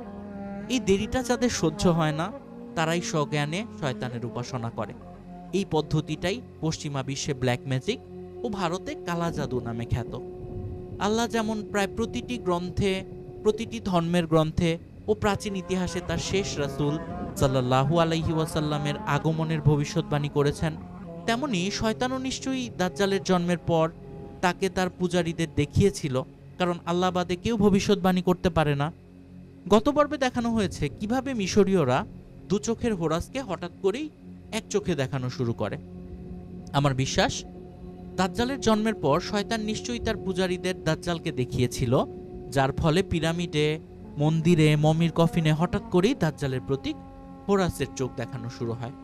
Speaker 1: এই দেরিটা যাদের সহ্য হয় না তারাই স্বজ্ঞানে শয়তানের উপাসনা করে। এই পদ্ধতিটাই পশ্চিমা বিশ্বে ব্ল্যাক ম্যাজিক ও ভারতে কালা জাদু নামে খ্যাত। আল্লাহ যেমন প্রায় প্রতিটি গ্রন্থে, প্রতিটি ধর্মের গ্রন্থে ও প্রাচীন ইতিহাসে তার শেষ রাসূল সাল্লাল্লাহু আলাইহি ওয়াসাল্লামের আগমনের ভবিষ্যৎবাণী করেছেন, তেমনি শয়তানও নিশ্চয়ই দাজ্জালের জন্মের পর তাকে তার পূজারীদের দেখিয়েছিল, কারণ আল্লাহ বাদে কেউ ভবিষ্যৎবাণী করতে পারে না। গত পর্বে দেখানো হয়েছে কিভাবে মিশরীয়রা দু চোখের হোরাসকে হঠাৎ করেই এক চোখে দেখানো শুরু করে। আমার বিশ্বাস দাজ্জালের জন্মের পর শয়তান নিশ্চয়ই তার পূজারীদের দাজ্জালকে দেখিয়েছিল, যার ফলে পিরামিডে, মন্দিরে, মমির কফিনে হঠাৎ করেই দাজ্জালের প্রতীক হোরাসের চোখ দেখানো শুরু হয়।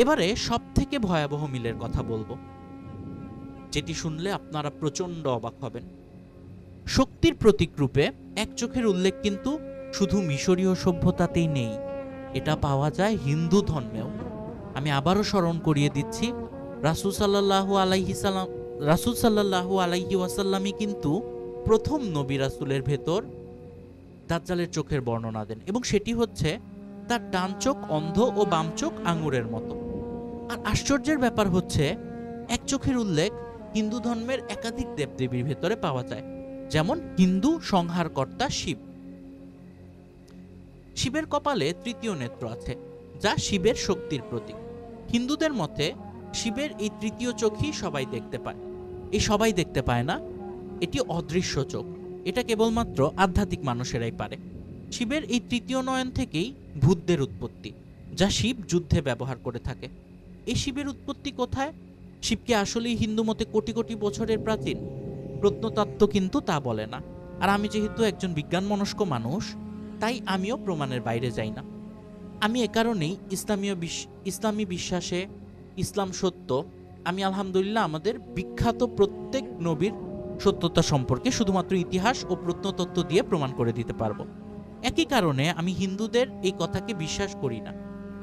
Speaker 1: এবারে সব থেকে ভয়াবহ মিলের কথা বলবো, যেটি শুনলে আপনারা প্রচণ্ড অবাক হবেন। শক্তির প্রতীক রূপে এক চোখের উল্লেখ কিন্তু শুধু মিশরীয় সভ্যতাতেই নেই, এটা পাওয়া যায় হিন্দু ধর্মেও। আমি আবারও স্মরণ করিয়ে দিচ্ছি, রাসূল সাল্লাল্লাহু আলাইহি ওয়াসাল্লামই কিন্তু প্রথম নবী রাসূলের ভেতর দাজ্জালের চোখের বর্ণনা দেন, এবং সেটি হচ্ছে তার ডান চোখ অন্ধ ও বাম চোখ আঙুরের মতো। আর আশ্চর্যের ব্যাপার হচ্ছে, এক চোখের উল্লেখ হিন্দু ধর্মের একাধিক দেবদেবীর ভেতরে পাওয়া যায়, যেমন হিন্দু সংহারকর্তা শিব। শিবের কপালে তৃতীয় নেত্র আছে, যা শিবের শক্তির প্রতীক। হিন্দুদের মতে শিবের এই তৃতীয় চোখই সবাই দেখতে পায়। এই সবাই দেখতে পায় না, এটি অদৃশ্য চোখ, এটা কেবলমাত্র আধ্যাত্মিক মানুষেরাই পারে। শিবের এই তৃতীয় নয়ন থেকেই ভূতদের উৎপত্তি, যা শিব যুদ্ধে ব্যবহার করে থাকে। এই শিবের উৎপত্তি কোথায়? শিবকে আসলেই হিন্দু মতে কোটি কোটি বছরের প্রাচীন? প্রত্নতত্ত্ব কিন্তু তা বলে না। আর আমি যেহেতু একজন বিজ্ঞানমনস্ক মানুষ, তাই আমিও প্রমাণের বাইরে যাই না। আমি এ কারণেই ইসলামী বিশ্বাসে ইসলাম সত্য, আমি আলহামদুলিল্লাহ আমাদের বিখ্যাত প্রত্যেক নবীর সত্যতা সম্পর্কে শুধুমাত্র ইতিহাস ও প্রত্নতত্ত্ব দিয়ে প্রমাণ করে দিতে পারবো। একই কারণে আমি হিন্দুদের এই কথাকে বিশ্বাস করি না।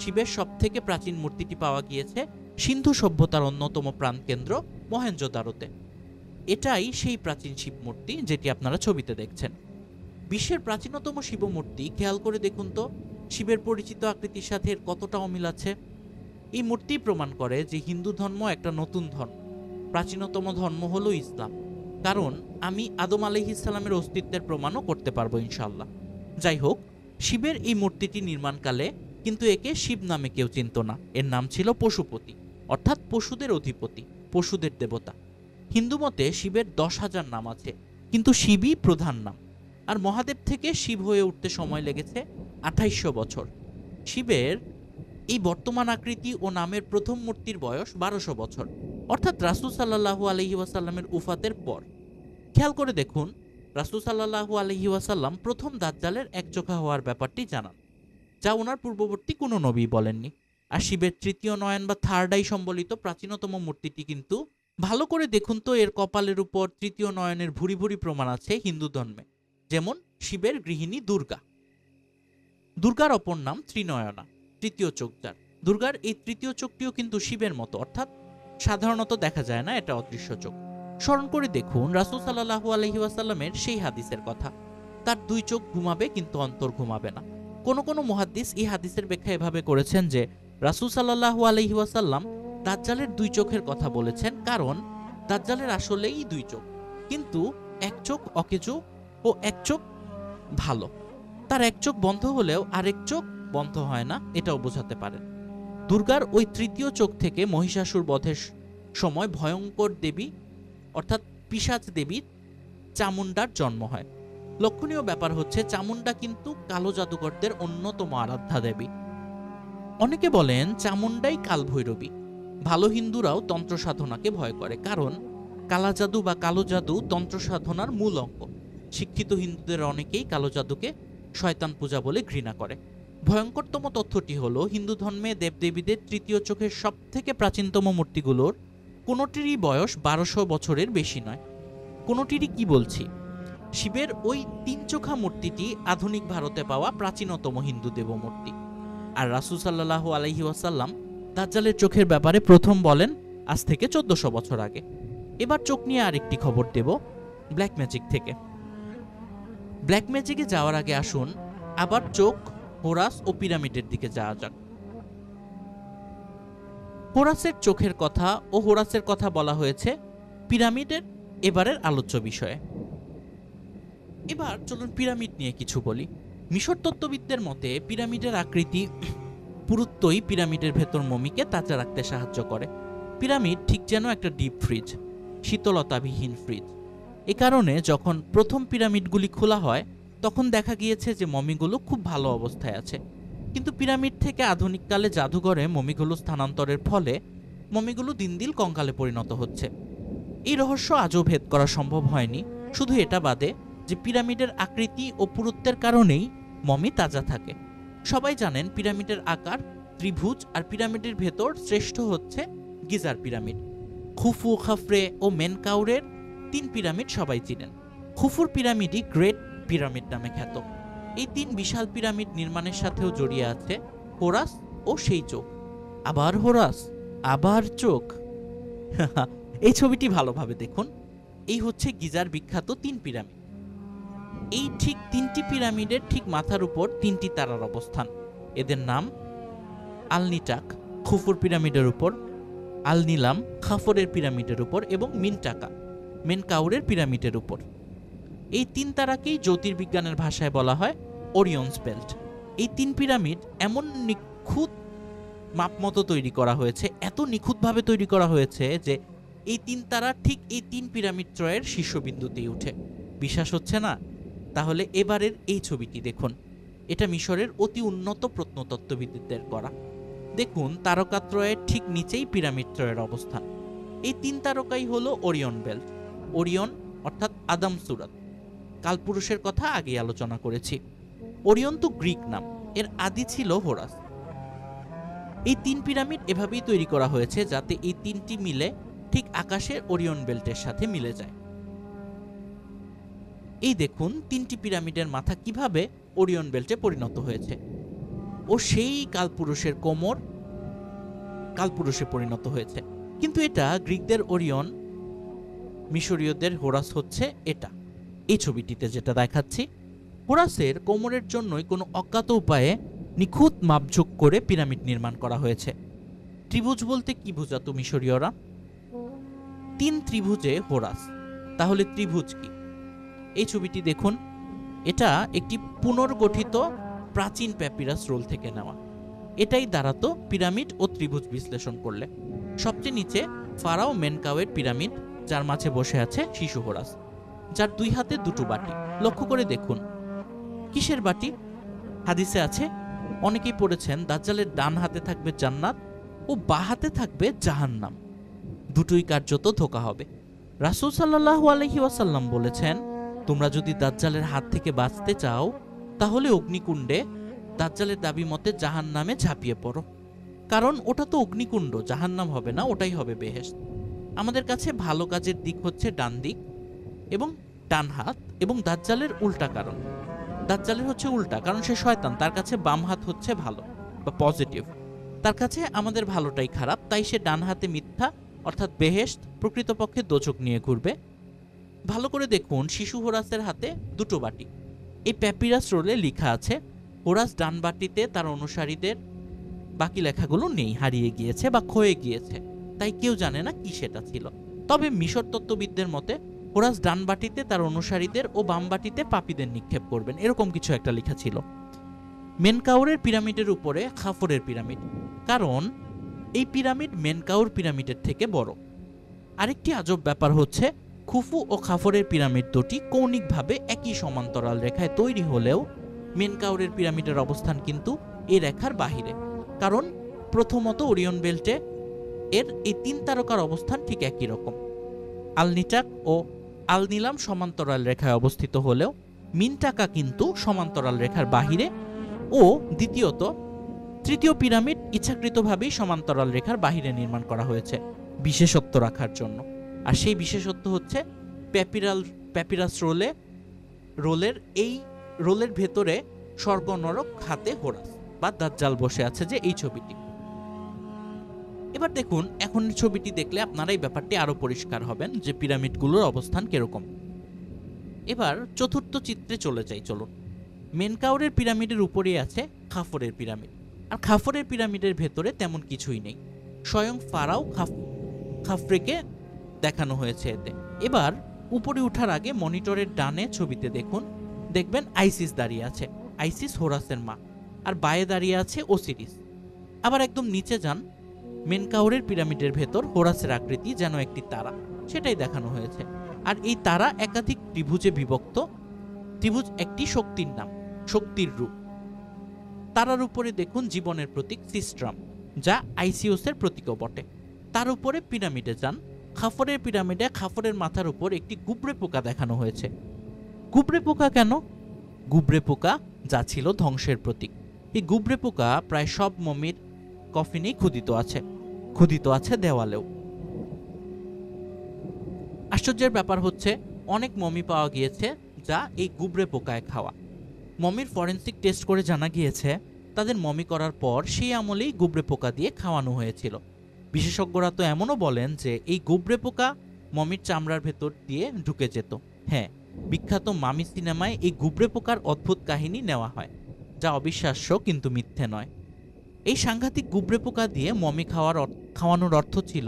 Speaker 1: শিবের সবথেকে প্রাচীন মূর্তিটি পাওয়া গিয়েছে সিন্ধু সভ্যতার অন্যতম প্রাণকেন্দ্র মহেঞ্জোদারোতে। এটাই সেই প্রাচীন শিব মূর্তি যেটি আপনারা ছবিতে দেখছেন। বিশ্বের প্রাচীনতম শিব মূর্তি, খেয়াল করে দেখুন তো শিবের পরিচিত আকৃতির সাথে এর কতটা অমিল আছে। এই মূর্তি প্রমাণ করে যে হিন্দু ধর্ম একটা নতুন ধর্ম, প্রাচীনতম ধর্ম হলো ইসলাম। কারণ আমি আদম আলাইহিস সালামের অস্তিত্বের প্রমাণও করতে পারবো ইনশাআল্লাহ। যাই হোক, শিবের এই মূর্তিটি নির্মাণকালে কিন্তু একে শিব নামে কেউ চিনত না। এর নাম ছিল পশুপতি, অর্থাৎ পশুদের অধিপতি, পশুদের দেবতা। হিন্দু মতে শিবের 10,000 নাম আছে, কিন্তু শিবই প্রধান নাম। আর মহাদেব থেকে শিব হয়ে উঠতে সময় লেগেছে 2800 বছর। শিবের এই বর্তমান আকৃতি ও নামের প্রথম মূর্তির বয়স 1200 বছর, অর্থাৎ রাসূল সাল্লাল্লাহু আলাইহি ওয়াসাল্লামের উফাতের পর। খেয়াল করে দেখুন, রাসূল সাল্লাল্লাহু আলাইহি ওয়াসাল্লাম প্রথম দাজ্জালের একচোখা হওয়ার ব্যাপারটি জানান, যা ওনার পূর্ববর্তী কোনো নবী বলেননি। আর শিবের তৃতীয় নয়ন বা থার্ড আই সম্বলিত প্রাচীনতম মূর্তিটি কিন্তু ভালো করে দেখুন তো, এর কপালের উপর তৃতীয় নয়নের ভুরি ভুরি প্রমাণ আছে হিন্দু ধর্মে। যেমন শিবের গৃহিণী দুর্গা, দুর্গার অপর নাম ত্রিনয়না, তৃতীয় চোখ যার। দুর্গার এই তৃতীয় চোখটিও কিন্তু শিবের মতো, অর্থাৎ সাধারণত দেখা যায় না, এটা অদৃশ্য চোখ। স্মরণ করে দেখুন রাসূল সাল্লাল্লাহু আলাইহি ওয়াসাল্লামের সেই হাদিসের কথা, তার দুই চোখ ঘুমাবে কিন্তু অন্তর ঘুমাবে না। কোন কোন মুহাদ্দিস এই হাদিসের ব্যাখ্যা এভাবে করেছেন যে রাসূল সাল্লাল্লাহু আলাইহি ওয়াসাল্লাম দাজ্জালের দুই চোখের কথা বলেছেন, কারণ দাজ্জালের আসলেই দুই চোখ, কিন্তু এক চোখ অকেজো ও এক চোখ ভালো। তার এক চোখ বন্ধ হলেও আরেক চোখ বন্ধ হয় না, এটাও বোঝাতে পারেন। দুর্গার ওই তৃতীয় চোখ থেকে মহিষাসুর বধের সময় ভয়ঙ্কর দেবী অর্থাৎ পিশাচ দেবী চামুন্ডার জন্ম হয়। লক্ষণীয় ব্যাপার হচ্ছে চামুন্ডা কিন্তু কালো জাদুকরদের অন্যতম আরাধ্যা দেবী। অনেকে বলেন চামুন্ডাই কালভৈরবী। ভালো হিন্দুরাও তন্ত্র সাধনাকে ভয় করে, কারণ কালা জাদু বা কালো জাদু তন্ত্র সাধনার মূল অঙ্গ। শিক্ষিত হিন্দুদের অনেকেই কালো জাদুকে শয়তান পূজা বলে ঘৃণা করে। ভয়ঙ্করতম তথ্যটি হলো, হিন্দু ধর্মে দেবদেবীদের তৃতীয় চোখের সব থেকে প্রাচীনতম মূর্তিগুলোর কোনোটিরই বয়স 1200 বছরের বেশি নয়। কোনোটিরই কি বলছি, শিবের ওই তিন চোখা মূর্তিটি আধুনিক ভারতে পাওয়া প্রাচীনতম হিন্দু দেবমূর্তি। আর রাসূল সাল্লাল্লাহু আলাইহি ওয়াসাল্লাম দাজ্জালের চোখের ব্যাপারে প্রথম বলেন আজ থেকে 1400 বছর আগে। এবার চোখ নিয়ে আরেকটি খবর দেব ব্ল্যাক ম্যাজিক থেকে। ব্ল্যাক ম্যাজিকে যাওয়ার আগে আসুন আবার চোখ, হোরাস ও পিরামিডের দিকে যাওয়া যাক। হোরাসের চোখের কথা ও হোরাসের কথা বলা হয়েছে পিরামিডের এবারের আলোচ্য বিষয়ে। এবার চলুন পিরামিড নিয়ে কিছু বলি। মিশর তত্ত্ববিদদের মতে পিরামিডের আকৃতি পুরুত্বই পিরামিডের ভেতর মমিকে তাজা রাখতে সাহায্য করে। পিরামিড ঠিক যেন একটা ডিপ ফ্রিজ, শীতলতাবিহীন ফ্রিজ। এ কারণে যখন প্রথম পিরামিডগুলি খোলা হয় তখন দেখা গিয়েছে যে মমিগুলো খুব ভালো অবস্থায় আছে, কিন্তু পিরামিড থেকে আধুনিককালে জাদুঘরে মমিগুলো স্থানান্তরের ফলে মমিগুলো দিন দিন কঙ্কালে পরিণত হচ্ছে। এই রহস্য আজও ভেদ করা সম্ভব হয়নি। শুধু এটা বাদে যে পিরামিডের আকৃতি ও পুরুত্বের কারণেই মমি তাজা থাকে। সবাই জানেন পিরামিডের আকার ত্রিভুজ, আর পিরামিডের ভেতর শ্রেষ্ঠ হচ্ছে গিজার পিরামিড। খুফু, খাফরে ও মেনকাউরের 3 পিরামিড সবাই চিনেন। খুফুর পিরামিডই গ্রেট পিরামিড নামে খ্যাত। এই 3 বিশাল পিরামিড নির্মাণের সাথেও জড়িয়ে আছে হোরাস ও সেই চোখ। আবার হোরাস, আবার চোখ। এই ছবিটি ভালোভাবে দেখুন। এই হচ্ছে গিজার বিখ্যাত 3 পিরামিড। এই ঠিক 3টি পিরামিডের ঠিক মাথার উপর 3টি তারার অবস্থান। এদের নাম আলনিটাক খুফুর পিরামিডের উপর, আলনিলাম খাফরের পিরামিডের উপর এবং মিনটাকা মেনকাউরের পিরামিডের উপর। এই 3 তারাকেই জ্যোতির্বিজ্ঞানের ভাষায় বলা হয় ওরিয়নস বেল্ট। এই 3 পিরামিড এমন নিখুঁত মাপমতো তৈরি করা হয়েছে, এত নিখুঁতভাবে তৈরি করা হয়েছে যে এই 3 তারা ঠিক এই 3 পিরামিড ত্রয়ের শীর্ষবিন্দুতেই উঠে। বিশ্বাস হচ্ছে না? তাহলে এবারের এই ছবিটি দেখুন। এটা মিশরের অতি উন্নত প্রত্নতত্ত্ববিদদের করা। দেখুন তারকাত্রয়ের ঠিক নিচেই পিরামিড ত্রয়ের অবস্থান। এই 3 তারকাই হলো ওরিয়ন বেল্ট। ওরিয়ন অর্থাৎ আদম সুরাত, কালপুরুষের কথা আগে আলোচনা করেছি। ওরিয়ন তো গ্রিক নাম, এর আদি ছিল হোরাস। এই 3 পিরামিড এভাবেই তৈরি করা হয়েছে যাতে এই 3টি মিলে ঠিক আকাশের ওরিয়ন বেল্টের সাথে মিলে যায়। এই দেখুন 3টি পিরামিডের মাথা কিভাবে ওরিয়ন বেল্টে পরিণত হয়েছে, ও সেই কালপুরুষের কোমর কালপুরুষে পরিণত হয়েছে। কিন্তু এটা গ্রিকদের ওরিয়ন, মিশরীয়দের হোরাস হচ্ছে এটা। এই ছবিটিতে যেটা দেখাচ্ছি, হোরাসের কোমরের জন্যই কোনো অজ্ঞাত উপায়ে নিখুঁত মাপঝোঁক করে পিরামিড নির্মাণ করা হয়েছে। ত্রিভুজ বলতে কি বোঝাতো মিশরীয়রা? 3 ত্রিভুজে হোরাস। তাহলে ত্রিভুজ কি? এই ছবিটি দেখুন। এটা একটি পুনর্গঠিত প্রাচীন প্যাপিরাস রোল থেকে নেওয়া। এটাই দাঁড়াতো পিরামিড ও ত্রিভুজ বিশ্লেষণ করলে। সবচেয়ে নিচে ফারাও মেনকাওয়ের পিরামিড, যার মাঝে বসে আছে শিশু হোরাস, যার 2 হাতে 2টো বাটি। লক্ষ্য করে দেখুন, কিসের বাটি? হাদিসে আছে, অনেকেই পড়েছেন, দাজ্জালের ডান হাতে থাকবে জান্নাত ও বাঁ হাতে থাকবে জাহান্নাম। দুটোই কার্যত ধোঁকা হবে। রাসূল সাল্লাল্লাহু আলাইহি ওয়াসাল্লাম বলেছেন, তোমরা যদি দাজ্জালের হাত থেকে বাঁচতে চাও তাহলে অগ্নিকুণ্ডে দাজ্জালের দাবি মতে জাহান্নামে ঝাঁপিয়ে পড়ো। কারণ ওটা তো অগ্নিকুণ্ড, জাহান্নাম হবে না, ওটাই হবে বেহেশত। আমাদের কাছে ভালো কাজের দিক হচ্ছে ডান দিক এবং ডান হাত, এবং দাজ্জালের উল্টা। কারণ দাজ্জালের হচ্ছে উল্টা, কারণ সে শয়তান, তার কাছে বাম হাত হচ্ছে ভালো বা পজিটিভ। তার কাছে আমাদের ভালোটাই খারাপ, তাই সে ডান হাতে মিথ্যা অর্থাৎ বেহেশত, প্রকৃতপক্ষে দোজখ নিয়ে ঘুরবে। ভালো করে দেখুন, শিশু হোরাসের হাতে 2টো বাটি। এই প্যাপিরাস রোলে লেখা আছে হোরাস ডান বাটিতে, তার অনুসারীদের বাকি লেখাগুলো নেই, হারিয়ে গিয়েছে বা ক্ষয়ে গিয়েছে, তাই কেউ জানে না কি সেটা ছিল। তবে মিশর তত্ত্ববিদদের মতে হোরাস ডান বাটিতে তার অনুসারীদের ও বাম বাটিতে পাপীদের নিক্ষেপ করবেন, এরকম কিছু একটা লেখা ছিল। মেনকাউরের পিরামিডের উপরে খাফরের পিরামিড, কারণ এই পিরামিড মেনকাউর পিরামিডের থেকে বড়। আরেকটি আজব ব্যাপার হচ্ছে, খুফু ও খাফরের পিরামিড দুটি কৌণিকভাবে একই সমান্তরাল রেখায় তৈরি হলেও মেনকাউরের পিরামিডের অবস্থান কিন্তু এই রেখার বাহিরে। কারণ প্রথমত ওরিয়ন বেল্টে এর এই 3 তারকার অবস্থান ঠিক একই রকম। আলনিটাক ও আলনিলাম সমান্তরাল রেখায় অবস্থিত হলেও মিনটাকা কিন্তু সমান্তরাল রেখার বাহিরে, ও দ্বিতীয়ত তৃতীয় পিরামিড ইচ্ছাকৃতভাবেই সমান্তরাল রেখার বাহিরে নির্মাণ করা হয়েছে বিশেষত্ব রাখার জন্য। আর সেই বিশেষত্ব হচ্ছে প্যাপিরাস রোলের ভেতরে স্বর্গ নরক হাতে হোরাস বা দাজ্জাল বসে আছে, যে এই ছবিটি। এবার দেখুন, এখন ছবিটি দেখলে আপনারা এই ব্যাপারটি আরো পরিষ্কার হবেন যে পিরামিডগুলোর অবস্থান কিরকম। এবার চতুর্থ চিত্রে চলে যাই, চলুন। মেনকাউরের পিরামিডের উপরে আছে খাফরের পিরামিড, আর খাফরের পিরামিডের ভেতরে তেমন কিছুই নেই, স্বয়ং ফারাও খাফরেকে দেখানো হয়েছে এতে। এবার উপরে ওঠার আগে মনিটরের ডানে ছবিতে দেখবেন আইসিস দাঁড়িয়ে আছে, আইসিস হোরাসের মা, আর বায়ে দাঁড়িয়ে আছে ওসিরিস। আবার একদম নিচে যান, মেনকাউরের পিরামিডের ভেতর হোরাসের আকৃতি যেন একটি তারা, সেটাই দেখানো হয়েছে। আর এই তারা একাধিক ত্রিভুজে বিভক্ত। ত্রিভুজ একটি শক্তির নাম, শক্তির রূপ। তারার উপরে দেখুন জীবনের প্রতীক সিস্ট্রাম, যা আইসিওসের প্রতীকও বটে। তার উপরে পিরামিডে যান, খাফরের পিরামিডে খাফরের মাথার উপর একটি গুবরে পোকা দেখানো হয়েছে। গুবরে পোকা কেন? গুবরে পোকা যা ছিল ধ্বংসের প্রতীক। এই গুবরে পোকা প্রায় সব মমির কফিনেই ক্ষুদিত আছে দেওয়ালেও। আশ্চর্যের ব্যাপার হচ্ছে, অনেক মমি পাওয়া গিয়েছে যা এই গুবরে পোকায় খাওয়া। মমির ফরেনসিক টেস্ট করে জানা গিয়েছে তাদের মমি করার পর সেই আমলেই গুবরে পোকা দিয়ে খাওয়ানো হয়েছিল। বিশেষজ্ঞরা তো এমনও বলেন যে এই গুবরে পোকা মমির চামড়ার ভেতর দিয়ে ঢুকে যেত। হ্যাঁ, বিখ্যাত মামি সিনেমায় এই গুবরে পোকার অদ্ভুত কাহিনী নেওয়া হয়, যা অবিশ্বাস্য কিন্তু মিথ্যে নয়। এই সাংঘাতিক গুবরে পোকা দিয়ে মমি খাওয়ানোর অর্থ ছিল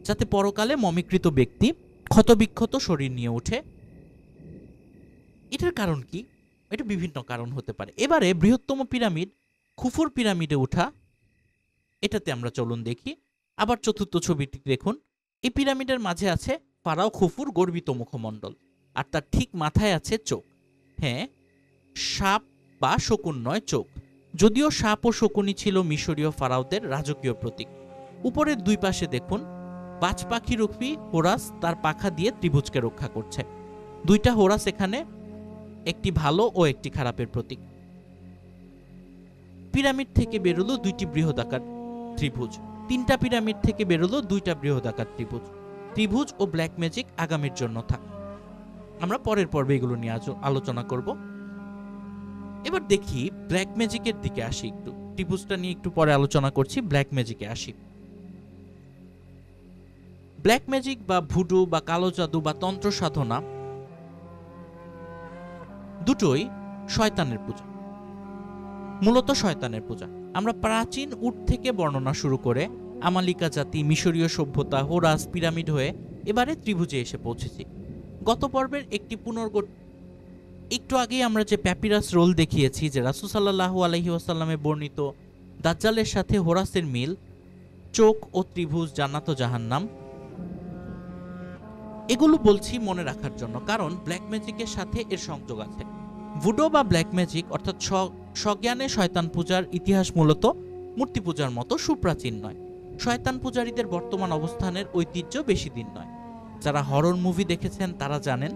Speaker 1: যাতে পরকালে মমিকৃত ব্যক্তি ক্ষতবিক্ষত শরীর নিয়ে ওঠে। এটার কারণ কি? এটা বিভিন্ন কারণ হতে পারে। এবারে বৃহত্তম পিরামিড খুফুর পিরামিডে ওঠা, এটাতে আমরা চলুন দেখি। আবার চতুর্থ ছবিটি দেখুন। এই পিরামিডের মাঝে আছে ফারাও খুফুর গর্বিত মুখমণ্ডল, আর তার ঠিক মাথায় আছে চোখ। হ্যাঁ, সাপ বা শকুন নয়, চোখ। যদিও সাপ ও শকুনই ছিল মিশরীয় ফারাওদের রাজকীয় প্রতীক। উপরের দুই পাশে দেখুন বাজ পাখিরূপী হোরাস তার পাখা দিয়ে ত্রিভুজকে রক্ষা করছে। দুইটা হোরাস এখানে, একটি ভালো ও একটি খারাপের প্রতীক। পিরামিড থেকে বেরোলো দুইটি বৃহদাকার ত্রিভুজ, তিনটা পিরামিড থেকে বেরোলো দুইটা বৃহদাকার ত্রিভুজ। ত্রিভুজ ও ব্ল্যাক ম্যাজিক আগামীর জন্য থাক, আমরা পরের পর্বে এগুলো নিয়ে আলোচনা করব। এবার দেখি ব্ল্যাক ম্যাজিকের দিকে আসি। একটু ত্রিভুজটা নিয়ে একটু পরে আলোচনা করছি, ব্ল্যাক ম্যাজিকে আসি। ব্ল্যাক ম্যাজিক বা ভুডু বা কালো জাদু বা তন্ত্র সাধনা দুটোই শয়তানের পূজা, মূলত শয়তানের পূজা। আমরা প্রাচীন উট থেকে বর্ণনা শুরু করে আমালিকা জাতি, মিশরীয় সভ্যতা, হোরাস, পিরামিড হয়ে এবারে ত্রিভুজে এসে পৌঁছেছি। গত পর্বের একটু আগেই আমরা যে প্যাপিরাস রোল দেখিয়েছি, যে রাসূল সাল্লাল্লাহু আলাইহি ওয়াসাল্লামে বর্ণিত দাজ্জালের সাথে হোরাসের মিল, চোখ ও ত্রিভুজ, জান্নাত ও জাহান্নাম, এগুলো বলছি মনে রাখার জন্য, কারণ ব্ল্যাক ম্যাজিকের সাথে এর সংযোগ আছে। ভুডো বা ব্ল্যাক ম্যাজিক অর্থাৎ স্বজ্ঞানে শয়তান পূজার ইতিহাস মূলত মূর্তি পূজার মতো সুপ্রাচীন নয়। শয়তান পূজারীদের বর্তমান অবস্থানের ঐতিহ্য বেশি দিন নয়। যারা হরর মুভি দেখেছেন তারা জানেন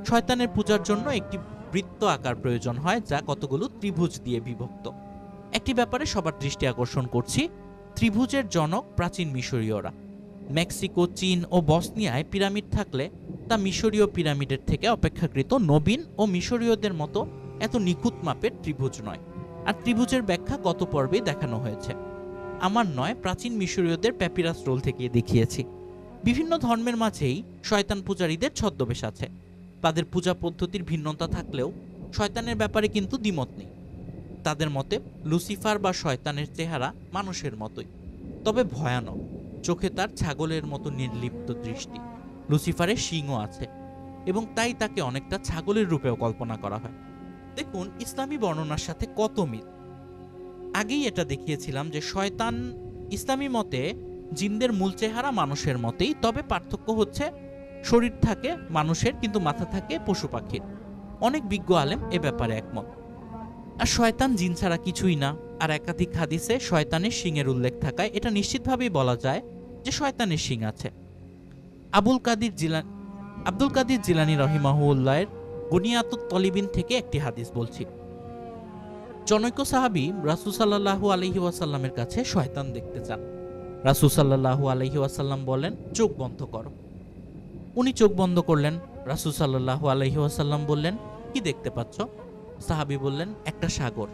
Speaker 1: শয়তানের পূজার জন্য একটি বৃত্ত আকার প্রয়োজন হয়, যা কতগুলো ত্রিভুজ দিয়ে বিভক্ত। একটি ব্যাপারে সবার দৃষ্টি আকর্ষণ করছি, ত্রিভুজের জনক প্রাচীন মিশরীয়রা। মেক্সিকো, চীন ও বসনিয়ায় পিরামিড থাকলে তা মিশরীয় পিরামিডের থেকে অপেক্ষাকৃত নবীন ও মিশরীয়দের মতো এত নিখুঁত মাপের ত্রিভুজ নয়। আর ত্রিভুজের ব্যাখ্যা গত পর্বেই দেখানো হয়েছে। আমার নয়, প্রাচীন মিশরীয়দের প্যাপিরাস রোল থেকে দেখিয়েছি। বিভিন্ন ধর্মের মাঝেই শয়তান পূজারীদের ছদ্মবেশ আছে। তাদের পূজা পদ্ধতির ভিন্নতা থাকলেও শয়তানের ব্যাপারে কিন্তু দ্বিমত নেই। তাদের মতে লুসিফার বা শয়তানের চেহারা মানুষের মতোই, তবে ভয়ানক। চোখে তার ছাগলের মতো নির্লিপ্ত দৃষ্টি। লুসিফারের শিংও আছে এবং তাই তাকে অনেকটা ছাগলের রূপেও কল্পনা করা হয়। দেখুন ইসলামী বর্ণনার সাথে কত মিল। আগেই এটা দেখিয়েছিলাম যে শয়তান ইসলামী মতে জিনদের মূল চেহারা মানুষের মতেই, তবে পার্থক্য হচ্ছে শরীর থাকে মানুষের কিন্তু মাথা থাকে পশু পাখির। অনেক বিজ্ঞ আলেম এ ব্যাপারে একমত। আর শয়তান জিন ছাড়া কিছুই না। আর একাধিক হাদিসে শয়তানের শিংয়ের উল্লেখ থাকায় এটা নিশ্চিতভাবেই বলা যায় যে শয়তানের শিং আছে। আব্দুল কাদির জিলানী রহিমাহুল্লাহের বুনিয়াতুত তলিবিন থেকে একটি হাদিস বলছি। জনৈক সাহাবী রাসূল সাল্লাল্লাহু আলাইহি ওয়াসাল্লামের কাছে শয়তান দেখতে চান। রাসূল সাল্লাল্লাহু আলাইহি ওয়াসাল্লাম বলেন, চোখ বন্ধ করো। উনি চোখ বন্ধ করলেন। রাসূল সাল্লাল্লাহু আলাইহি ওয়াসাল্লাম বললেন, কি দেখতে পাচ্ছ? সাহাবী বললেন, একটা সাগর,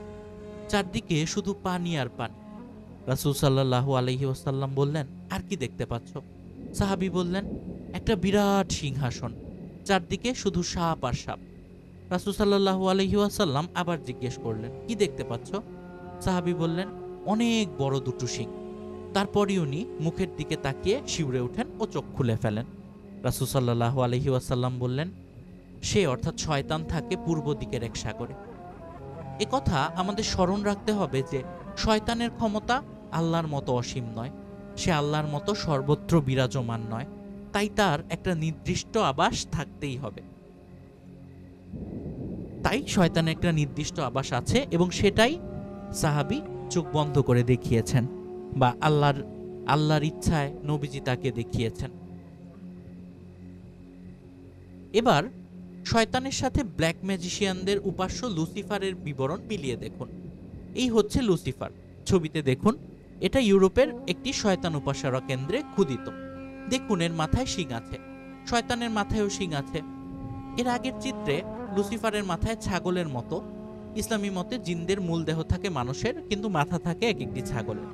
Speaker 1: চারদিকে শুধু পানি আর পানি। রাসূল সাল্লাল্লাহু আলাইহি ওয়াসাল্লাম বললেন, আর কি দেখতে পাচ্ছ? সাহাবী বললেন, একটা বিরাট সিংহাসন, চারদিকে শুধু সাপ আর সাপ। রাসূল সাল্লাল্লাহু আলাইহি ওয়াসাল্লাম আবার জিজ্ঞেস করলেন, কি দেখতে পাচ্ছ? সাহাবী বললেন, অনেক বড় দুটো শিং। তারপরই উনি মুখের দিকে তাকিয়ে শিউরে ওঠেন ও চোখ খুলে ফেলেন। রাসূল সাল্লাল্লাহু আলাইহি ওয়াসাল্লাম বললেন, সে অর্থাৎ শয়তান থাকে পূর্ব দিকের এক সাগরে। এ কথা আমাদের স্মরণ রাখতে হবে যে শয়তানের ক্ষমতা আল্লাহর মতো অসীম নয়, সে আল্লাহর মতো সর্বত্র বিরাজমান নয়, তাই তার একটা নির্দিষ্ট আবাস থাকতেই হবে। তাই শয়তানের একটা নির্দিষ্ট আবাস আছে এবং সেটাই সাহাবী চোখ বন্ধ করে দেখিয়েছেন, বা আল্লাহর ইচ্ছায় নবীজি তাকে দেখিয়েছেন। এবার শয়তানের সাথে ব্ল্যাক ম্যাজিশিয়ানদের উপাস্য লুসিফারের বিবরণ মিলিয়ে দেখুন। এই হচ্ছে লুসিফার, ছবিতে দেখুন। এটা ইউরোপের একটি শয়তান উপাসনা কেন্দ্রে ক্ষুদিত। দেখুন এর মাথায় শিং আছে, শয়তানের মাথায়ও শিং আছে। এর আগের চিত্রে লুসিফারের মাথায় ছাগলের মতো, ইসলামী মতে জিনদের মূল দেহ থাকে মানুষের, কিন্তু মাথা থাকে এক একটি ছাগলের।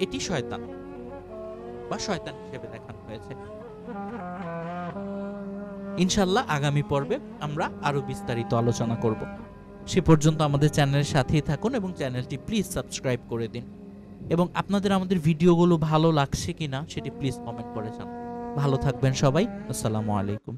Speaker 1: এটি শয়তান বা শয়তান হিসেবে দেখানো হয়েছে। ইনশাল্লাহ আগামী পর্বে আমরা আরো বিস্তারিত আলোচনা করব। সে পর্যন্ত আমাদের চ্যানেলের সাথেই থাকুন এবং চ্যানেলটি প্লিজ সাবস্ক্রাইব করে দিন, এবং আপনাদের আমাদের ভিডিওগুলো ভালো লাগছে কিনা সেটি প্লিজ কমেন্ট করে জানান। ভালো থাকবেন সবাই। আসসালামু আলাইকুম।